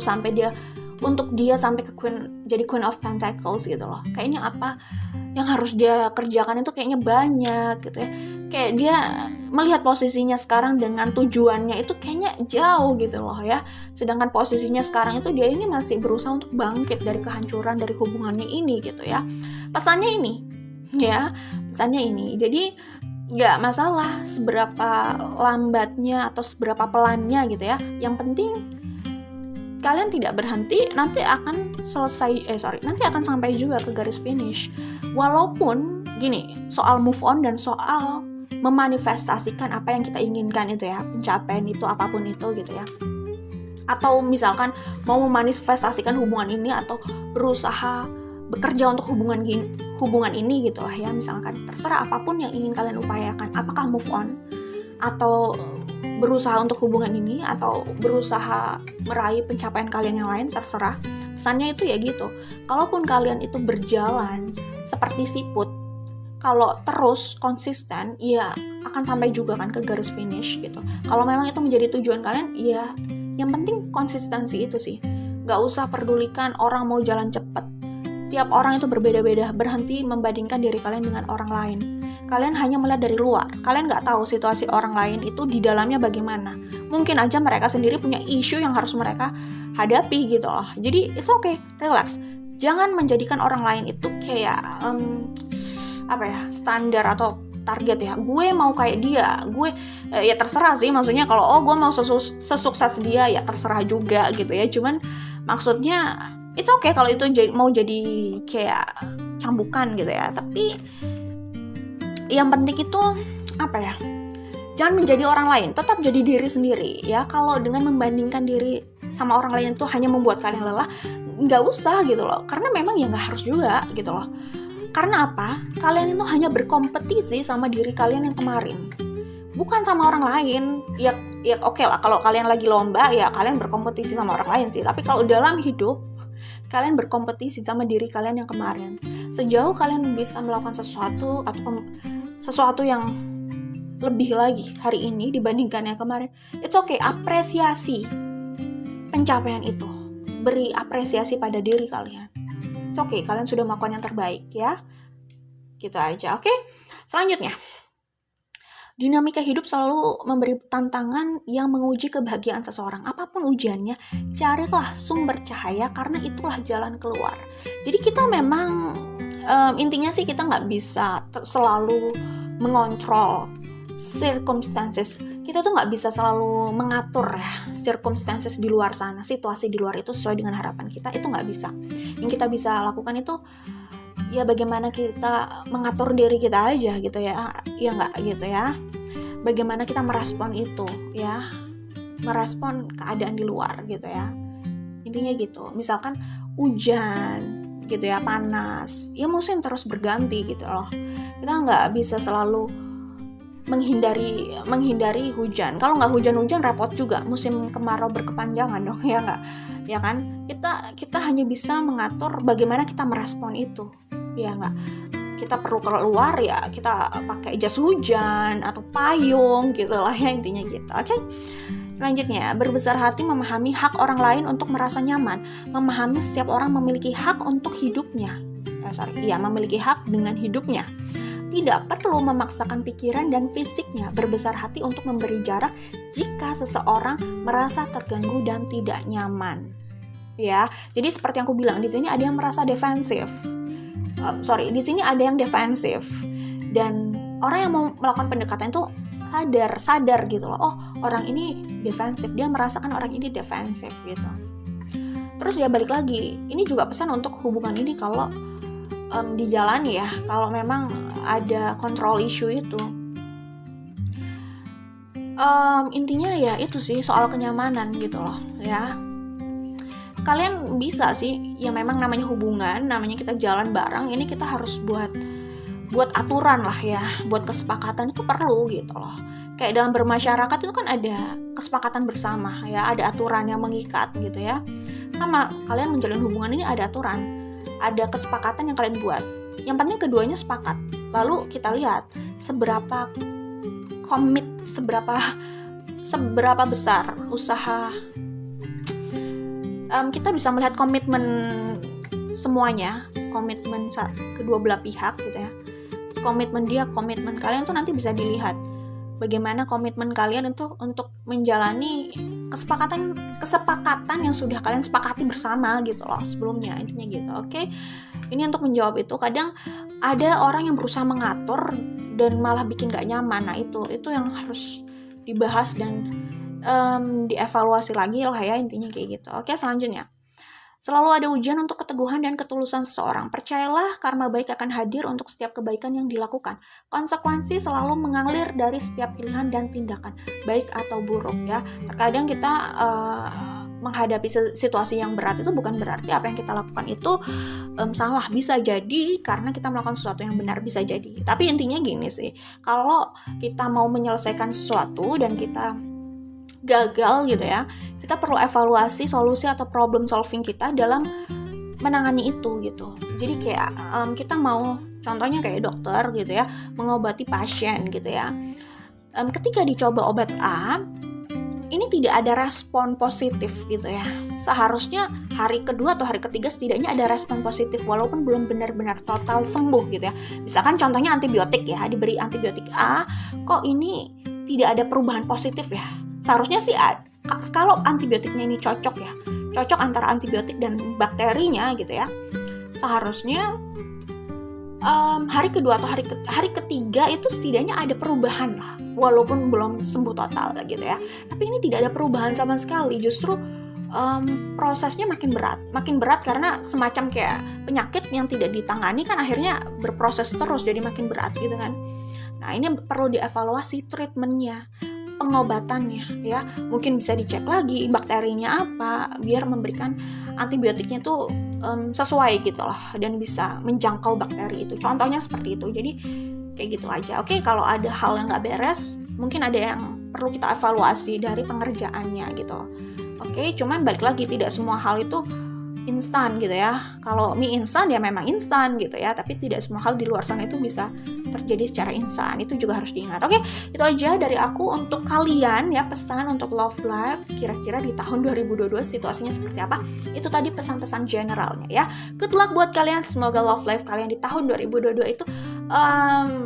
dia sampai ke jadi Queen of Pentacles gitu loh. Kayaknya apa yang harus dia kerjakan itu kayaknya banyak gitu ya. Kayak dia melihat posisinya sekarang dengan tujuannya itu kayaknya jauh gitu loh ya. Sedangkan posisinya sekarang itu dia ini masih berusaha untuk bangkit dari kehancuran dari hubungannya ini gitu ya. Pesannya ini. Jadi nggak masalah seberapa lambatnya atau seberapa pelannya gitu ya. Yang penting kalian tidak berhenti, nanti akan sampai juga ke garis finish. Walaupun gini, soal move on dan soal memanifestasikan apa yang kita inginkan itu ya, pencapaian itu apapun itu gitu ya. Atau misalkan mau memanifestasikan hubungan ini atau berusaha bekerja untuk hubungan ini gitu lah ya, misalkan terserah apapun yang ingin kalian upayakan, apakah move on atau berusaha untuk hubungan ini atau berusaha meraih pencapaian kalian yang lain, terserah. Pesannya itu ya gitu, kalaupun kalian itu berjalan seperti siput, kalau terus konsisten ya akan sampai juga kan ke garis finish gitu. Kalau memang itu menjadi tujuan kalian, ya yang penting konsistensi itu sih. Gak usah pedulikan orang mau jalan cepat. Tiap orang itu berbeda-beda. Berhenti membandingkan diri kalian dengan orang lain. Kalian hanya melihat dari luar. Kalian gak tahu situasi orang lain itu di dalamnya bagaimana. Mungkin aja mereka sendiri punya isu yang harus mereka hadapi gitu loh. Jadi it's okay, relax. Jangan menjadikan orang lain itu kayak standar atau target ya. Gue mau kayak dia. Gue ya terserah sih. Maksudnya kalau gue mau sesukses dia ya terserah juga gitu ya. Cuman maksudnya it's okay kalau itu mau jadi kayak cambukan gitu ya. Tapi yang penting itu jangan menjadi orang lain, tetap jadi diri sendiri ya. Kalau dengan membandingkan diri sama orang lain itu hanya membuat kalian lelah, nggak usah gitu loh. Karena memang ya nggak harus juga gitu loh. Karena apa? Kalian itu hanya berkompetisi sama diri kalian yang kemarin, bukan sama orang lain. Ya oke lah, kalau kalian lagi lomba ya kalian berkompetisi sama orang lain sih. Tapi kalau dalam hidup kalian berkompetisi sama diri kalian yang kemarin. Sejauh kalian bisa melakukan sesuatu atau sesuatu yang lebih lagi hari ini dibandingkan yang kemarin, it's okay, apresiasi pencapaian itu. Beri apresiasi pada diri kalian. It's okay, kalian sudah melakukan yang terbaik ya. Gitu aja, oke? Selanjutnya, dinamika hidup selalu memberi tantangan yang menguji kebahagiaan seseorang. Apapun ujiannya, carilah sumber cahaya karena itulah jalan keluar. Jadi kita memang intinya sih kita nggak bisa selalu mengontrol circumstances. Kita tuh nggak bisa selalu mengatur ya circumstances di luar sana, situasi di luar itu sesuai dengan harapan kita, itu nggak bisa. Yang kita bisa lakukan itu ya bagaimana kita mengatur diri kita aja gitu ya nggak gitu ya. Bagaimana kita merespon itu ya, merespon keadaan di luar gitu ya. Intinya gitu. Misalkan hujan gitu ya, panas, ya musim terus berganti gitu loh. Kita nggak bisa selalu menghindari hujan. Kalau nggak hujan-hujan repot juga, musim kemarau berkepanjangan dong, ya nggak, ya kan? Kita hanya bisa mengatur bagaimana kita merespon itu, ya nggak? Kita perlu keluar ya kita pakai jas hujan atau payung gitu lah ya, intinya gitu. Oke? Selanjutnya, berbesar hati memahami hak orang lain untuk merasa nyaman. Memahami setiap orang memiliki hak untuk hidupnya. Memiliki hak dengan hidupnya. Tidak perlu memaksakan pikiran dan fisiknya. Berbesar hati untuk memberi jarak jika seseorang merasa terganggu dan tidak nyaman. Ya, jadi seperti yang aku bilang, di sini ada yang merasa defensif. Di sini ada yang defensif. Dan orang yang mau melakukan pendekatan itu sadar gitu loh. Oh, orang ini defensif. Dia merasakan orang ini defensif gitu. Terus ya balik lagi, ini juga pesan untuk hubungan ini kalau dijalani ya, kalau memang ada control issue itu. Intinya ya itu sih soal kenyamanan gitu loh ya. Kalian bisa sih, ya memang namanya hubungan, namanya kita jalan bareng, ini kita harus buat aturan lah ya, buat kesepakatan itu perlu gitu loh. Kayak dalam bermasyarakat itu kan ada kesepakatan bersama ya, ada aturan yang mengikat gitu ya. Sama kalian menjalin hubungan ini ada aturan, ada kesepakatan yang kalian buat. Yang penting keduanya sepakat. Lalu kita lihat seberapa komit, seberapa besar usaha. Kita bisa melihat komitmen semuanya, komitmen kedua belah pihak gitu ya. Komitmen dia, komitmen kalian tuh nanti bisa dilihat bagaimana komitmen kalian itu untuk menjalani kesepakatan yang sudah kalian sepakati bersama gitu loh sebelumnya, intinya gitu. Oke? Ini untuk menjawab itu. Kadang ada orang yang berusaha mengatur dan malah bikin gak nyaman. Nah itu yang harus dibahas dan dievaluasi lagi lah ya, intinya kayak gitu. Oke, selanjutnya. Selalu ada ujian untuk keteguhan dan ketulusan seseorang. Percayalah, karma baik akan hadir untuk setiap kebaikan yang dilakukan. Konsekuensi selalu mengalir dari setiap pilihan dan tindakan, baik atau buruk ya. Terkadang kita menghadapi situasi yang berat itu bukan berarti apa yang kita lakukan itu salah. Bisa jadi karena kita melakukan sesuatu yang benar, bisa jadi. Tapi intinya gini sih, kalau kita mau menyelesaikan sesuatu dan kita gagal gitu ya, kita perlu evaluasi solusi atau problem solving kita dalam menangani itu gitu. Jadi kayak kita mau, contohnya kayak dokter gitu ya, mengobati pasien gitu ya. Ketika dicoba obat A, ini tidak ada respon positif gitu ya. Seharusnya hari kedua atau hari ketiga setidaknya ada respon positif walaupun belum benar-benar total sembuh gitu ya. Misalkan contohnya antibiotik ya, diberi antibiotik A, kok ini tidak ada perubahan positif ya. Seharusnya sih kalau antibiotiknya ini cocok antara antibiotik dan bakterinya gitu ya. Seharusnya hari kedua atau hari ketiga itu setidaknya ada perubahan lah, walaupun belum sembuh total gitu ya. Tapi ini tidak ada perubahan sama sekali, justru prosesnya makin berat karena semacam kayak penyakit yang tidak ditangani kan akhirnya berproses terus jadi makin berat gitu kan. Nah ini perlu dievaluasi treatmentnya, pengobatannya ya, mungkin bisa dicek lagi bakterinya apa biar memberikan antibiotiknya tuh sesuai gitu loh dan bisa menjangkau bakteri itu. Contohnya seperti itu. Jadi kayak gitu aja. Oke, kalau ada hal yang nggak beres, mungkin ada yang perlu kita evaluasi dari pengerjaannya gitu. Oke, cuman balik lagi tidak semua hal itu instan gitu ya. Kalau mie instan ya memang instan gitu ya, tapi tidak semua hal di luar sana itu bisa terjadi secara instan. Itu juga harus diingat. Oke, itu aja dari aku untuk kalian ya, pesan untuk love life kira-kira di tahun 2022 situasinya seperti apa. Itu tadi pesan-pesan generalnya ya. Good luck buat kalian, semoga love life kalian di tahun 2022 itu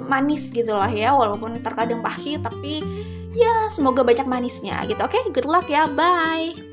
manis gitu lah ya, walaupun terkadang pahit tapi ya semoga banyak manisnya gitu. Oke, good luck ya, bye.